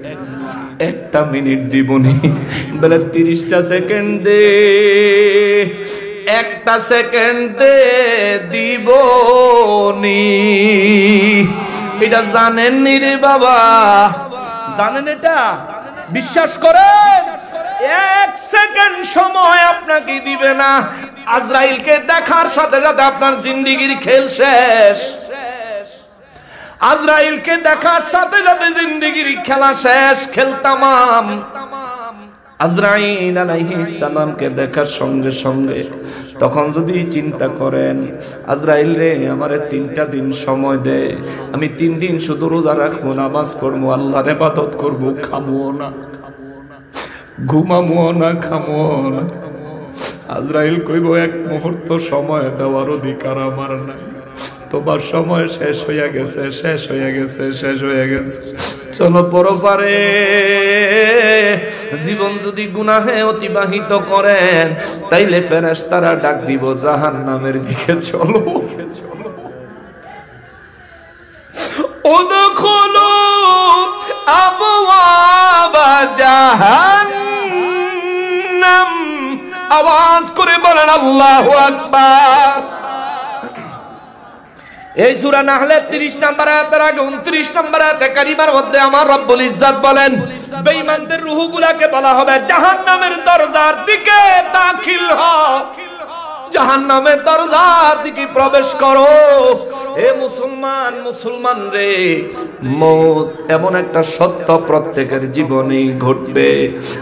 1টা মিনিট দিবনি? বলে 30টা সেকেন্ড দে, 1টা সেকেন্ড দে, দিবনি? এটা জানেন নি রে বাবা? জানেন এটা? বিশ্বাস করেন, 1 সেকেন্ড সময় আপনাকে দিবে না। আজরাইলকে দেখার সাথে সাথে আপনার জিন্দেগির খেল শেষ। আজরাইলকে দেখার সাথে সাথে জিন্দেগির খেলা শেষ, খেল তামাম। আজরাইল আলাইহিস সালামকে দেখার সঙ্গে সঙ্গে তখন যদি চিন্তা করেন, আজরাইল রে আমারে 3টা দিন সময় দে, আমি 3 দিন শুধু রোজা রাখবো, নামাজ পড়বো, আল্লাহর ইবাদত করবো, খাবো না, ঘুমাবো না, খাবো না। আজরাইল কইব, 1 মুহূর্ত সময় দেওয়ার অধিকার আমার নাই, তোমার সময় শেষ হয়ে গেছে, শেষ হয়ে গেছে, শেষ হয়ে গেছে। চলো পরপারে, জীবন যদি গুনাহে অতিবাহিত করেন তাইলে ফেরেশতারা ডাক দিব জাহান্নামের দিকে চলো, উদখুলু আবওয়াবা জাহান্নাম। আওয়াজ করে বলেন আল্লাহু আকবার। এই সূরা নাহলের 30 নম্বর আয়াতের আগে 29 নম্বর আয়াতে কারিমার মধ্যে আমার রব্বুল ইজ্জত বলেন বেঈমানদের রূহগুলোকে বলা হবে জাহান্নামের দরজার দিকে দাখিল হও, জাহান্নামের দরজার দিকে প্রবেশ করো। হে মুসলমান রে, মওত এমন একটা সত্য প্রত্যেকের জীবনেই ঘটবে।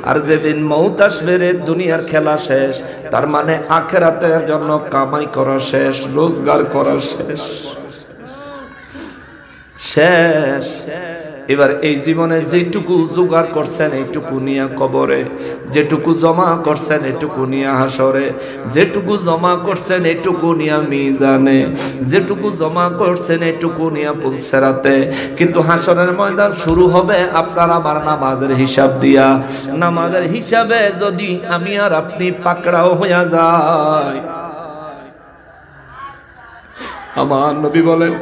আর যেদিন মওত আসবে রে, দুনিয়ার খেলা শেষ, তার মানে আখিরাতের জন্য কামাই করা শেষ, রোজগার করা শেষ। এবার এই জীবনে যেটুকু জোগাড় করছেন এইটুকু নিয়ে কবরে, যেটুকু জমা করছেন এটুকু নিয়ে হাসরে, যেটুকু জমা করছেন এটুকু নিয়ে মিজানে, যেটুকু জমা করছেন এটুকু নিয়ে পুলসেরাতে। কিন্তু হাসরের ময়দান শুরু হবে আপনার আমার নামাজের হিসাব দিয়া। নামাজের হিসাবে যদি আমি আর আপনি পাকড়াও হইয়া যাই, আমার নবী বলেন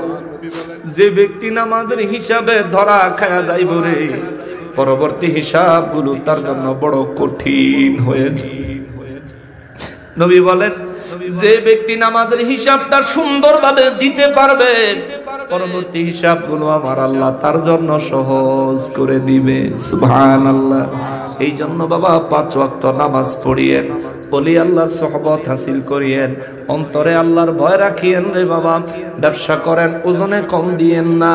যে ব্যক্তি নামাজের হিসাবে ধরা খায়া যাইব রে, পরবর্তী হিসাবগুলো তার জন্য বড় কঠিন হয়ে যায়। নবী বলেন যে ব্যক্তি নামাজের হিসাবটা সুন্দরভাবে দিতে পারবে, পরবর্তী হিসাবগুলো আমার আল্লাহ তার জন্য সহজ করে দিবে। সুবহানাল্লাহ। এই জন্য বাবা 5 ওয়াক্ত নামাজ পড়িয়েন, ওলি আল্লাহর সোহবত হাসিল করিয়েন, অন্তরে আল্লাহর ভয় রাখিয়েন রে বাবা। ব্যবসা করেন, ওজনে কম দিয়েন না।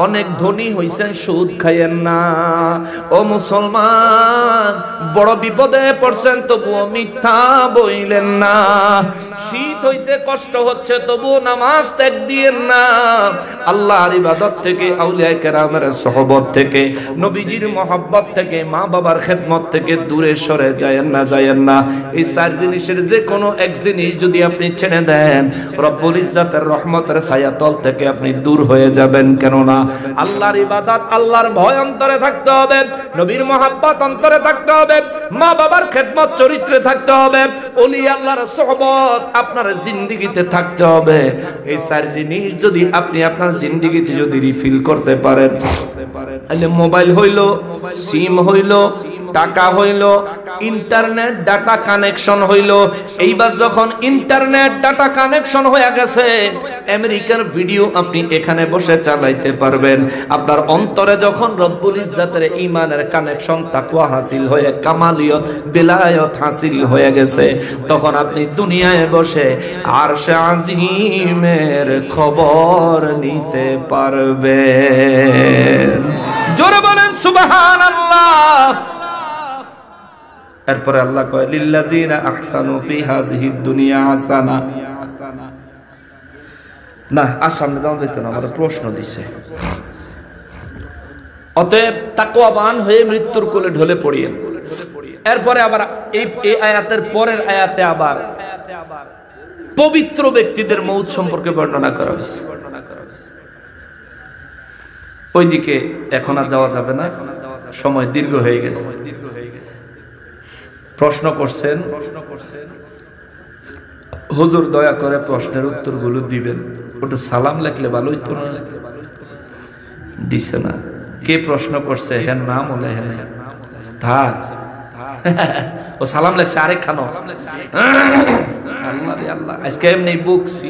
অনেক ধনী হইছেন, সুদ খাইয়েন না। ও মুসলমান, বড় বিপদে পড়ছেন তবুও মিথ্যা বইলেন না। শীত হইছে, কষ্ট হচ্ছে, তবুও নামাজ ত্যাগ দিয়েন না। আল্লাহর ইবাদত থেকে, আউলিয়া কেরামের সোহবত থেকে, নবীজির মহব্বত থেকে, মা বাবার খেদমত থেকে দূরে সরে যায়েন না। এই 4 জিনিসের যে কোনো এক জিনিস যদি আপনি ছেড়ে দেন, রব্বুল ইজ্জতের রহমতের ছায়াতল থেকে আপনি দূর হয়ে যাবেন। কেননা আল্লাহর ইবাদত, আল্লাহর ভয় অন্তরে থাকতে হবে, নবীর মহব্বত অন্তরে থাকতে হবে, মা বাবার খেদমত চরিত্রে থাকতে হবে, ওলি আল্লাহর সোহবত আপনার জিন্দেগিতে থাকতে হবে। এই 4 জিনিস যদি আপনি আপনার জিন্দেগিতে যদি রিফিল করতে পারেন, তাহলে মোবাইল হইল, সিম হইল, টাকা হইল, ইন্টারনেট ডাটা কানেকশন হইল। এইবার যখন ইন্টারনেট ডাটা কানেকশন হয়ে গেছে, আমেরিকার ভিডিও আপনি এখানে বসে চালাইতে পারবেন। আপনার অন্তরে যখন রব্বুল ইজ্জতের ঈমানের কানেকশন, তাকওয়া হাসিল হয়ে কামালিয়ত, বেলায়ত হাসিল হয়ে গেছে, তখন আপনি দুনিয়ায় বসে আরশে আজিমের খবর নিতে পারবেন। জোরে বলেন সুবহানাল্লাহ। এরপরে আল্লাহ কয় লিল্লাযিনা আহসানু ফি হাযিহিদ দুনিয়া হাসানা। না, আর সামনে যাওয়া যাইতো না, আমার প্রশ্ন দিছে। অতএব তাকওয়াবান হয়ে মৃত্যুর কোলে ঢলে পড়িয়েন। এরপরে আবার এই আয়াতের পরের আয়াতে আবার পবিত্র ব্যক্তিদের মৌত সম্পর্কে বর্ণনা করা হয়েছে। ওইদিকে এখন আর যাওয়া যাবে না, সময় দীর্ঘ হয়ে গেছে। প্রশ্ন করছেন, হুজুর দয়া করে প্রশ্নের উত্তরগুলো দিবেন। ওটা সালাম লেখলে ভালো হইতো না, দিছে না। কে প্রশ্ন করছে হেন নাম হলে হেন থাক, ও সালাম লেখছে আরেক খানো। আল্লাহ রে আল্লাহ, আজকে এমনি বুকছি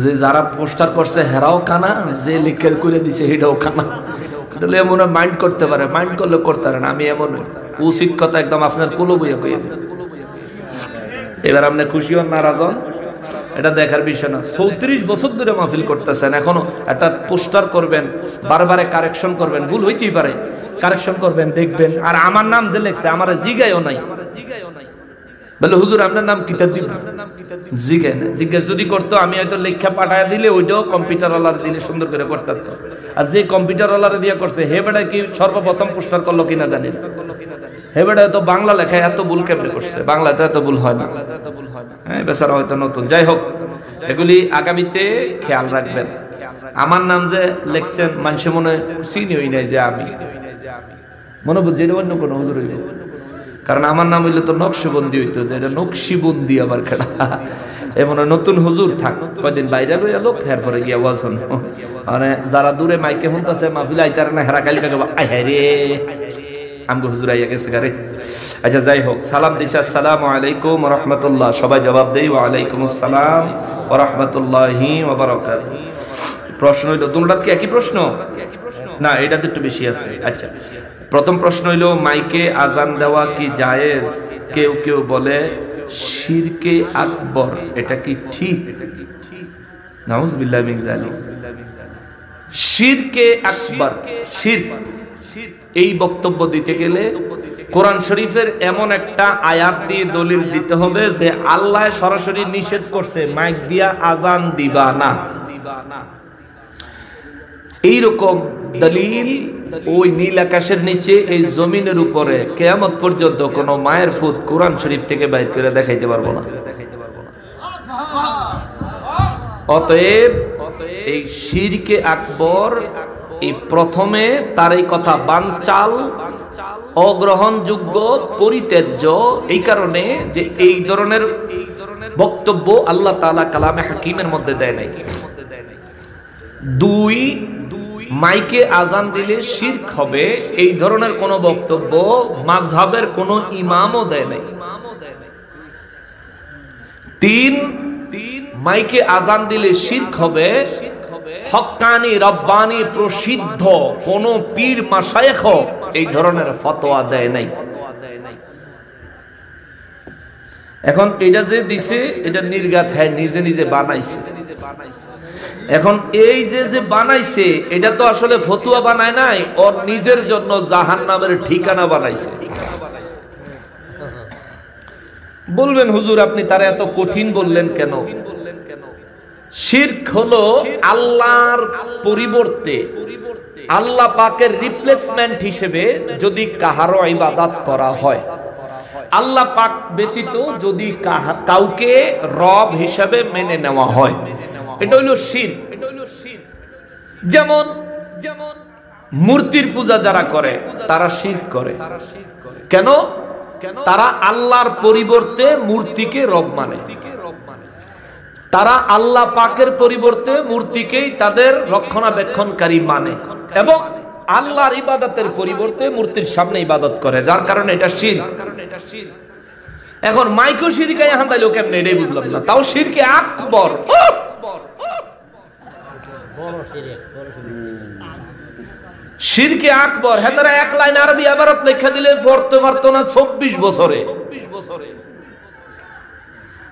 যে যারা পোস্টার করছে হেরাও কানা, যে লিখের করে দিছে হেটাও কানা। এমন মাইন্ড করতে পারে, মাইন্ড করলে করতে পারে না। আমি এমন উচিত কথা একদম আপনার কুলো বইয়া বইয়া। এবার আপনি খুশি হন নারাজ হন, এটা দেখার বিষয় না। 34 বছর ধরে মাহফিল করতেছেন, এখনো একটা পোস্টার করবেন, বারবারে কারেকশন করবেন, ভুল হইতেই পারে, কারেকশন করবেন, দেখবেন। আর আমার নাম যে লেখছে আমার জিগাইও নাই, বলে হুজুর আপনার নাম কিতা দিব, জিজ্ঞাসা না। জিজ্ঞাসা যদি করতো আমি হয়তো লেখা পাঠায় দিলে ওইটাও কম্পিউটার ওয়ালার দিলে সুন্দর করে করতে পারতো। আর যে কম্পিউটার ওয়ালার দিয়ে করছে হে বেটা কি সর্বপ্রথম পোস্টার করলো কিনা জানি, হে বেটা তো বাংলা লেখায় এত ভুল কেমনে করছে, বাংলাতে এত ভুল হয় না। হ্যাঁ, বেচারা হয়তো নতুন। যাই হোক, এগুলি আগামীতে খেয়াল রাখবেন। আমার নাম যে লেখছেন মানুষে মনে চিনি হই নাই যে আমি, মনে বুঝছে এটা অন্য কোনো হুজুর হইল, কারণ আমার নাম হইলে তো নকশবন্দি হইতো, যে এটা নকশিবন্দি আবার খেলা। এমন নতুন হুজুর থাক কয়দিন বাইরে লইয়া লোক ফের পরে গিয়া ওয়াজ হন, মানে যারা দূরে মাইকে শুনতেছে মাহফিল আইতার না হেরা কালি কাকে আয় রে আমগো হুজুর আইয়া গেছে গারে। আচ্ছা যাই হোক, সালাম দিছে আসসালামু আলাইকুম ওয়া রাহমাতুল্লাহ, সবাই জবাব দেই ওয়া আলাইকুম আসসালাম ওয়া রাহমাতুল্লাহি ওয়া বারাকাতুহু। প্রশ্ন হইল তোমরা কি একই প্রশ্ন না, এটা তো একটু বেশি আছে। আচ্ছা, প্রথম প্রশ্ন হইল মাইকে আজান দেওয়া কি জায়েজ? কেউ কেউ বলে শিরকে আকবর, এটা কি ঠিক? নাউযুবিল্লাহ মিন যালিক। শিরকে আকবর, শিরক, এই বক্তব্য দিতে গেলে কোরআন শরীফের এমন একটা আয়াত দিয়ে দলিল দিতে হবে যে আল্লাহ সরাসরি নিষেধ করছে মাইক দিয়া আজান দিবা না। এইরকম দলিল ওই নীল আকাশের নিচে এই জমিনের উপরে কিয়ামত পর্যন্ত কোন মায়ের ফুত কোরআন শরীফ থেকে বাইর করে দেখাইতে পারবো না। অতএব এই শিরকে আকবর, এই প্রথমে তার এই কথা বানচাল, অগ্রহণযোগ্য, পরিত্যাজ্য, এই কারণে যে এই ধরনের বক্তব্য আল্লাহ তাআলা কালামে হাকিমের মধ্যে দেয় নাই। দুই, মাইকে আজান দিলে শিরক হবে এই ধরনের কোন বক্তব্য মাযহাবের কোন ইমামও দেয় নাই। তিন, মাইকে আজান দিলে শিরক হবে হক্কানি রব্বানি প্রসিদ্ধ কোন পীর মাশায়েখ এই ধরনের ফতোয়া দেয় নাই। এখন এটা যে দিছে এটা নির্ঘাত, হ্যাঁ নিজে নিজে বানাইছে। এখন এই যে বানাইছে এটা তো আসলে ফতুয়া বানায় নাই, ওর নিজের জন্য জাহান্নামের ঠিকানা বানাইছে। বলবেন হুজুর আপনি তারা এত কঠিন বললেন কেন? শিরক হলো আল্লাহর পরিবর্তে, আল্লাহ পাকের রিপ্লেসমেন্ট হিসেবে যদি কাহারও ইবাদত করা হয়, আল্লাহ পাক ব্যতীত যদি কাউকে রব হিসেবে মেনে নেওয়া হয়, এটা হইল শিরক। যেমন মূর্তির পূজা যারা করে তারা শিরক করে। কেন? তারা আল্লাহর পরিবর্তে মূর্তিকে রব মানে, তারা আল্লাহ পাকের পরিবর্তে মূর্তিকেই তাদের রক্ষণাবেক্ষণকারী মানে, এবং আল্লাহর ইবাদতের পরিবর্তে মূর্তির সামনে ইবাদত করে, যার কারণে এটা শিরক। এখন মাইকো শিরকায় হান্দাইলো কেমনে এটাই বুঝলাম না, তাও শিরকে আকবর। শিরকে আকবর, হ্যাঁ তারা এক লাইন আরবি ইবারত লেখা দিলে পড়তে পারতো না 24 বছরে।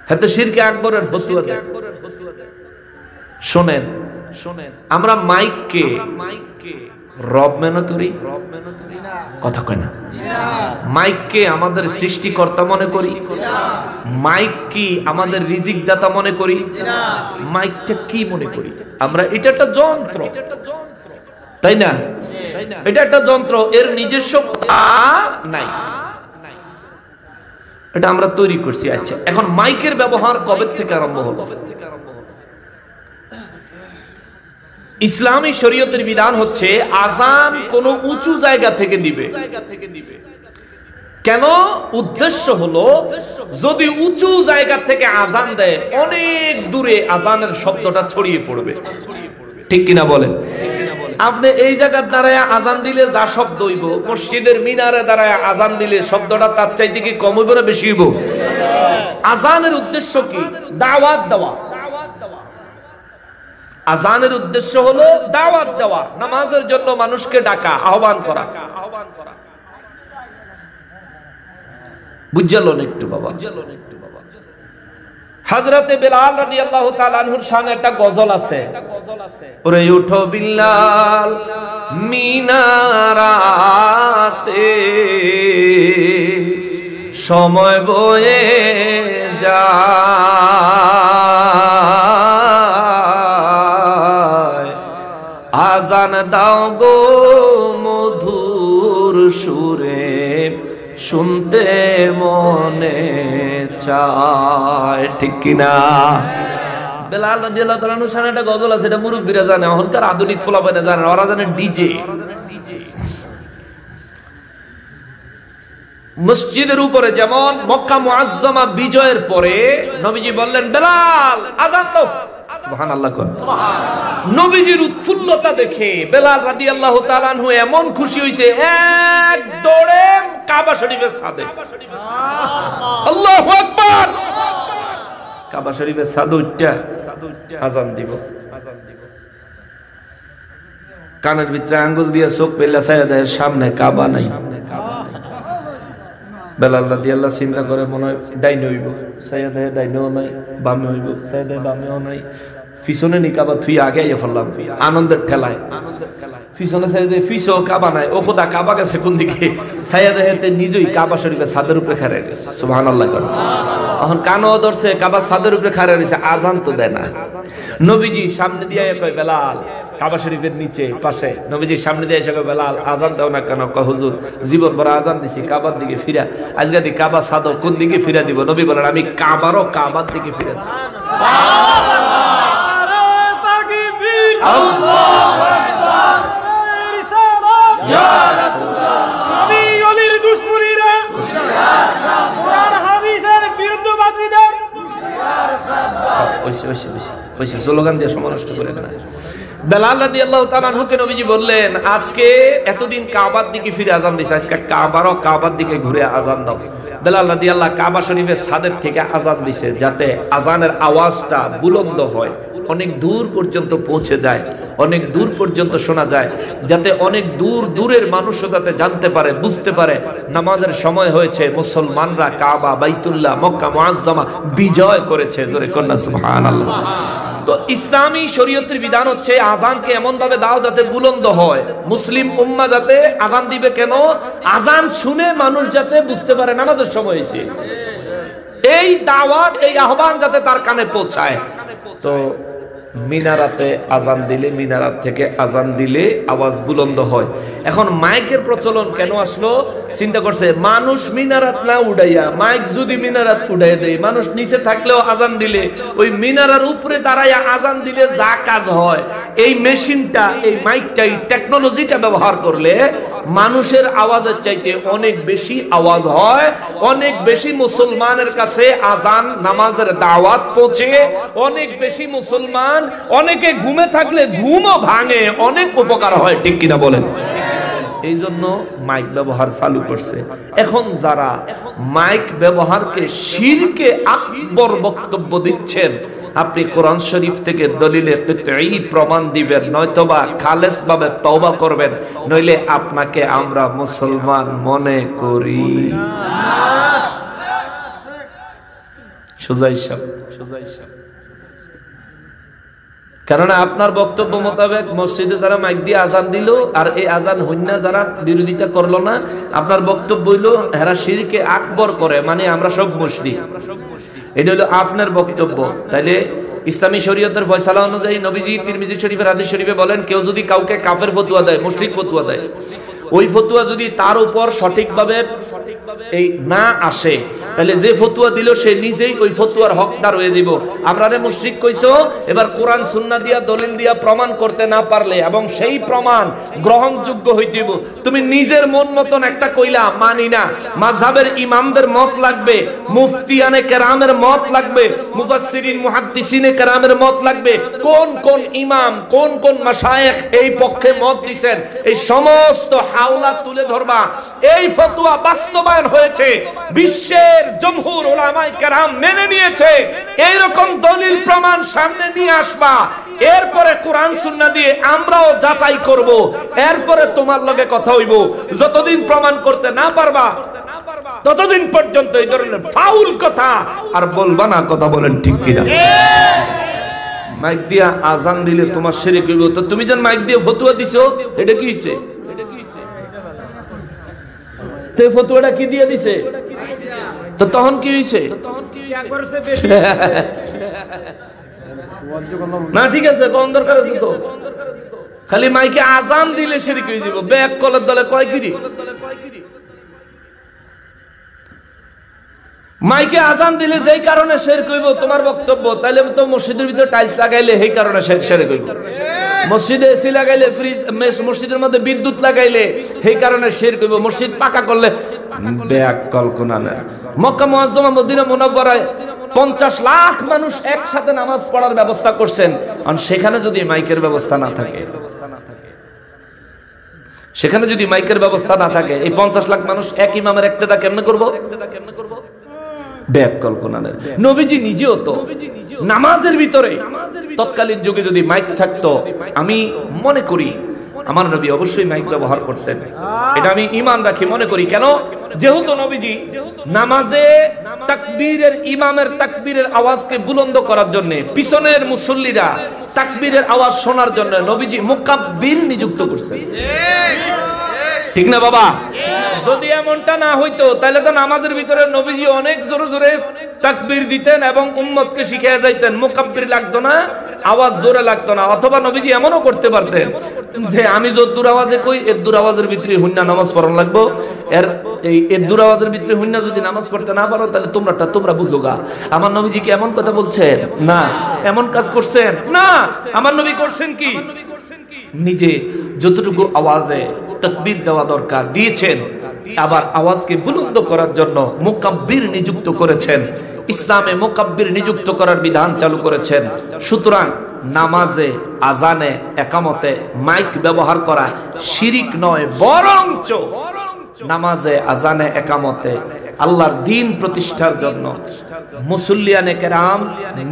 হ্যাঁ তো শিরকে আকবরের ফতোয়া দেয়। শোনেন, আমরা মাইককে রব মনে করি? কথা কয় না। মাইককে আমাদের সৃষ্টিকর্তা মনে করি? মাইক কি আমাদের রিজিক দাতা মনে করি? মাইকটা কি মনে করি আমরা? এটা একটা যন্ত্র, তাই না? এটা একটা যন্ত্র, এর নিজস্ব নাই, এটা আমরা তৈরি করছি। আচ্ছা, এখন মাইকের ব্যবহার কবে থেকে আরম্ভ হলো? ইসলামী শরীয়তের বিধান হচ্ছে আজান কোন উঁচু জায়গা থেকে দিবে। কেন? উদ্দেশ্য হলো যদি উঁচু জায়গা থেকে আজান দেয় অনেক দূরে আজানের শব্দটা ছড়িয়ে পড়বে, ঠিক কিনা বলেন? আপনি এই জায়গার দাঁড়ায় আজান দিলে যা শব্দ হইব, মসজিদের মিনারে দাঁড়ায় আজান দিলে শব্দটা তার চাইতে কি কম হইব না বেশি হইব? আজানের উদ্দেশ্য কি? দাওয়াত দেওয়া। আজানের উদ্দেশ্য হলো দাওয়াত দেওয়া, নামাজের জন্য মানুষকে ডাকা, আহ্বান করা। বুঝলেন একটু বাবা? হযরতে বেলাল রাদিয়াল্লাহু তাআলা আনহুর শানে একটা গজল আছে, ওরে উঠো বিল্লাল মিনারাতে সময় বয়ে যায়, আজান দাও গো মধুর সুরে শুনতে মনে চায়, ঠিক কিনা? বেলাল রাদিয়াল্লাহু তাআলা আনহুর শানে একটা গজল আছে, এটা মুরব্বিরা জানে, এখনকার আধুনিক পোলাপাইনা জানে, ওরা জানে ডিজে। মসজিদের উপরে যেমন মক্কা মুআজ্জামা বিজয়ের পরে নবীজি বললেন, বেলাল আযান দাও। সুবহানাল্লাহ। নবীজির উৎফুল্লতা দেখে বেলাল রাদিয়াল্লাহু তাআলা আনহু এমন খুশি হইছে, এক দৌড়ে কাবা শরীফের ছাদে, আল্লাহু আকবার, কাবা শরীফের ছাদে উঠা আযান দিব। কানের ভিতরে আঙ্গুল দিয়ে চোখ পেলা সাইয়েদের সামনে কাবা নাই। বেলাল রাদিয়াল্লাহু চিন্তা করে, মনে হয় ডাইনে হইব, সাইয়েদে ডাইনেও নাই, বামে হইব, সাইয়েদে বামেও নাই, পিছনে নি কাবা থুই আগে আইয়া ফেললাম আনন্দের ঠেলায়। পিছনে সাইয়েদে পিছও কাবা নাই, ও খোদা কাবা গেছে কোন দিকে? সাইয়েদে হেতে নিজেই কাবা শরীফের ছাদের উপরে খাড়া গেছে। সুবহানাল্লাহ। এখন কানও ধরছে, কাবা ছাদের উপরে খাড়া রয়েছে, আজান তো দেয় না। নবীজি সামনে দিয়ে কয়, বেলাল, কাবা শরীফের নিচে পাশে নবীজির সামনে দিয়ে এসে কয়, বেলাল আজান দাও না কেন? কয়, হুজুর জীবন ভরা আজান দিছি কাবার দিকে ফিরা, আজকে দি কাবা ছাদও কোন দিকে ফিরা দিব? নবী বলেন, আমি কাবারও কাবার দিকে ফিরা দিব। স্লোগান দিয়ে সময় নষ্ট করে না। বেলাল রাদিয়াল্লাহু তাআলা আনহুকে নবীজি বললেন, আজকে এতদিন কাবার দিকে ফিরে আজান দিছে, আজকে কাবারও কাবার দিকে ঘুরে আজান দাও। বেলাল রাদিয়াল্লাহু কাবা শরীফের ছাদের থেকে আজান দিছে, যাতে আজানের আওয়াজটা বুলন্দ হয়, অনেক দূর পর্যন্ত পৌঁছে যায়, অনেক দূর পর্যন্ত শোনা যায়, যাতে অনেক দূর দূরের মানুষও যাতে জানতে পারে, বুঝতে পারে নামাজের সময় হয়েছে, মুসলমানরা কাবা, বাইতুল্লাহ, মক্কা মুআজ্জামা বিজয় করেছে। জোরে কন্যা সুবহানাল্লাহ। তো ইসলামী শরীয়তের বিধান হচ্ছে আজানকে এমন ভাবে দাও যাতে বুলন্দ হয়, মুসলিম উম্মাহ যাতে আজান দিবে কেন? আজান শুনে মানুষ যাতে বুঝতে পারে নামাজের সময় হয়েছে। এই দাওয়াত, এই আহ্বান যাতে তার কানে পৌঁছায়। তো মিনারাতে আজান দিলে, মিনারাত থেকে আজান দিলে আওয়াজ বুলন্দ হয়। এখন মাইকের প্রচলন কেন আসলো? চিন্তা করছে, মানুষ মিনারাত না উড়াইয়া মাইক যদি মিনারাত উড়াই দেয়, মানুষ নিচে থাকলেও আজান দিলে, ওই মিনারার উপরে দাঁড়াইয়া আজান দিলে যা কাজ হয়, এই মেশিনটা, এই মাইকটা, এই টেকনোলজিটা ব্যবহার করলে মানুষের আওয়াজের চাইতে অনেক বেশি আওয়াজ হয়, অনেক বেশি মুসলমানের কাছে আজান নামাজের দাওয়াত পৌঁছে, অনেক বেশি মুসলমান, অনেকে ঘুমে থাকলে ঘুমও ভাঙে, অনেক উপকার হয়। ঠিক কিনা বলেন? এই জন্য মাইক ব্যবহার চালু করছে। এখন যারা মাইক ব্যবহারকে শিরকে আকবর বক্তব্য দিচ্ছেন, আপনি কোরআন শরীফ থেকে দলিলে কিতঈ প্রমাণ দিবেন, নয়তোবা খালেস ভাবে তওবা করবেন, নইলে আপনাকে আমরা মুসলমান মনে করি। সোজা হিসাব। কারণ আপনার বক্তব্য মোতাবেক মসজিদে যারা মাইক দিয়ে আজান দিল আর এই আজান হইনা যারা বিরোধিতা করলো না, আপনার বক্তব্য হইলো হেরা শিরকে আকবর করে, মানে আমরা সব মুশরিক। এটা হলো আপনার বক্তব্য। তাইলে ইসলামী শরীয়তের ফয়সালা অনুযায়ী নবীজি তিরমিজি শরীফের হাদিস শরীফে বলেন, কেউ যদি কাউকে কাফের ফতোয়া দেয়, মুশরিক ফতোয়া দেয়, ওই ফতোয়া যদি তার উপর সঠিকভাবে এই না আসে, তাহলে যে ফতোয়া দিল সে নিজেই ওই ফতোয়ার হকদার হয়ে যাব। আপনারে মুশরিক কইছো, এবার কোরআন সুন্নাহ দিয়া দলিল দিয়া প্রমাণ করতে না পারলে এবং সেই প্রমাণ গ্রহণযোগ্য হইতেইব। তুমি নিজের মন মতন একটা কইলা, মানি না, মাযহাবের ইমামদের মত লাগবে, মুফতিয়ানে কেরামের মত লাগবে, মুফাসসিরিন মুহাদ্দিসিনে কেরামের মত লাগবে, কোন কোন ইমাম, কোন কোন মাশায়েখ এই পক্ষে মত দিবেন, এই সমস্ত হাওলা তুলে ধরবা। এই ফতোয়া বাস্তবায়ন হয়েছে, বিশ্বের জমহুর উলামায়ে কেরাম মেনে নিয়েছে, এই রকম দলিল প্রমাণ সামনে নিয়ে আসবা। এরপরে কোরআন সুন্নাহ দিয়ে আমরাও যাচাই করব, এরপরে তোমার লগে কথা হইব। যতদিন প্রমাণ করতে না পারবা, ততদিন পর্যন্ত এই ধরনের ফাউল কথা আর বলবা না। কথা বলেন ঠিক কিনা? মাইক দিয়া আজান দিলে তোমার শিরক হইব। তো তুমি যেন মাইক দিয়ে ফতোয়া দিছো, এটা কি হইছে? তো ফতোয়াটা কি দিয়ে দিছে? তো তখন কি হইছে? না ঠিক আছে, কোন দরকার আছে? তো খালি মাইকে আজান দিলে শিরক হয়ে যাব। ব্যাক কলের দলে কয় কিরি? মাইকে আজান দিলে যেই কারণে শিরক হইব তোমার বক্তব্য, তাইলে তো মসজিদের ভিতরে টাইলস লাগাইলে সেই কারণে শিরক হইব, মসজিদে এসি লাগাইলে, ফ্রিজ, মসজিদের মধ্যে বিদ্যুৎ লাগাইলে সেই কারণে শিরক হইব, মসজিদ পাকা করলে বেয়াক্কল কোনানের। মক্কা মুআজ্জামা মদিনা মুনাওয়ারায় 50 লাখ মানুষ একসাথে নামাজ পড়ার ব্যবস্থা করছেন, আর সেখানে যদি মাইকের ব্যবস্থা না থাকে, সেখানে যদি মাইকের ব্যবস্থা না থাকে, এই 50 লাখ মানুষ এক ইমামের ইক্তেদা কেমনে করব? বেয়াক্কল কোনানের। নবীজি নিজেও তো নামাজের ভিতরে তৎকালীন যুগে যদি মাইক থাকতো, আমি মনে করি আমার নবী অবশ্যই মাইক ব্যবহার করতেন, এটা আমি ঈমান রাখি, মনে করি। কেন? যেহেতু নবীজি নামাজে তাকবীরের, ইমামের তাকবীরের আওয়াজকে বুলন্দ করার জন্য, পিছনের মুসল্লিরা তাকবীরের আওয়াজ শোনার জন্য নবীজি মুকাব্বির নিযুক্ত করছেন। ঠিক না বাবা? যদি এমনটা না হইতো তাহলে তো নামাজের ভিতরে নবীজি অনেক জোরে জোরে তাকবীর দিতেন এবং উম্মতকে শিখিয়ে যাইতেন, মুকাব্বির লাগতো না, আওয়াজ জোরে লাগতো না। অথবা নবীজি এমনও করতে পারতেন যে আমি যদ্দুর আওয়াজে কই এর দূর আওয়াজের ভিতরে হুন্না নামাজ পড়ানো লাগবো, এর দূর আওয়াজের ভিতরে হুন্না যদি নামাজ পড়তে না পারো তাহলে তোমরা বুঝোগা। আমার নবীজি কি এমন কথা বলছেন? না। এমন কাজ করছেন? না। আমার নবী করছেন কি? নিজে যতটুকু আওয়াজে তাকবীর দেওয়া দরকার দিয়েছেন, আবার আওয়াজকে বুলন্দ করার জন্য মুকাব্বির নিযুক্ত করেছেন। ইসলামে মুকাব্বির নিযুক্ত করার বিধান চালু করেছেন। সুতরাং নামাজে, আজানে, একামতে মাইক ব্যবহার করা শিরিক নয়, বরঞ্চ নামাজে, আজানে, একামতে আল্লাহর দ্বীন প্রতিষ্ঠার জন্য মুসল্লিয়ানে কেরাম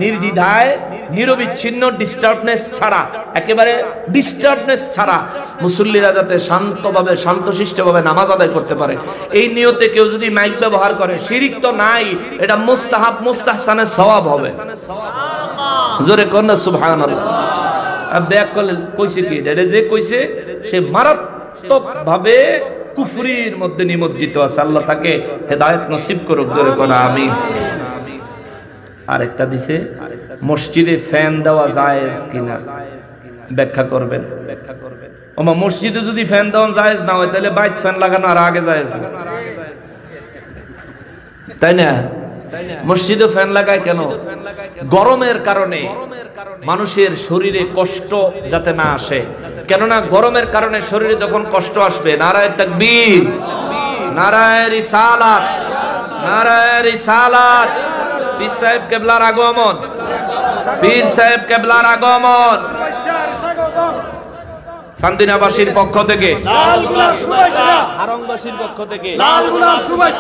নির্দ্বিধায়, নিরবিচ্ছিন্ন, ডিস্টার্বনেস ছাড়া, একেবারে ডিস্টার্বনেস ছাড়া মুসল্লিরা যাতে শান্তভাবে, শান্তশিষ্টভাবে নামাজ আদায় করতে পারে, এই নিয়তে কেউ যদি মাইক ব্যবহার করে, শিরিক তো নাই, এটা মুস্তাহাব, মুস্তাহসানের সওয়াব হবে। জোরে কন্যা সুবহানাল্লাহ। ব্যাক করলে কইছে কি? এটা যে কইছে সে মারাত্মক ভাবে কুফরির মধ্যে নিমজ্জিত আছে। আল্লাহ তাকে হেদায়েত নসিব করুক। জোরে কোন আমিন। আরেকটা দিছে, মসজিদে ফ্যান দেওয়া জায়েজ কিনা ব্যাখ্যা করবেন। ওমা মসজিদে যদি ফ্যান দেওয়া জায়েজ না হয় তাহলে বাইত ফ্যান লাগানো আর আগে জায়েজ না, তাই না? মসজিদে ফ্যান লাগায় কেন? গরমের কারণে মানুষের শরীরে কষ্ট যাতে না আসে। কেননা গরমের কারণে শরীরে যখন কষ্ট আসবে, নারায়ে তাকবীর, নারায়ে রিসালাত, নারায়ে রিসালাত, পীর সাহেব কেবলার আগমন, পীর সাহেব কেবলার আগমন। চান্দিনাবাসীর পক্ষ থেকে, লাল গোলাপ শুভেচ্ছা, হারংবাসীর পক্ষ থেকে লাল গোলাপ শুভেচ্ছা।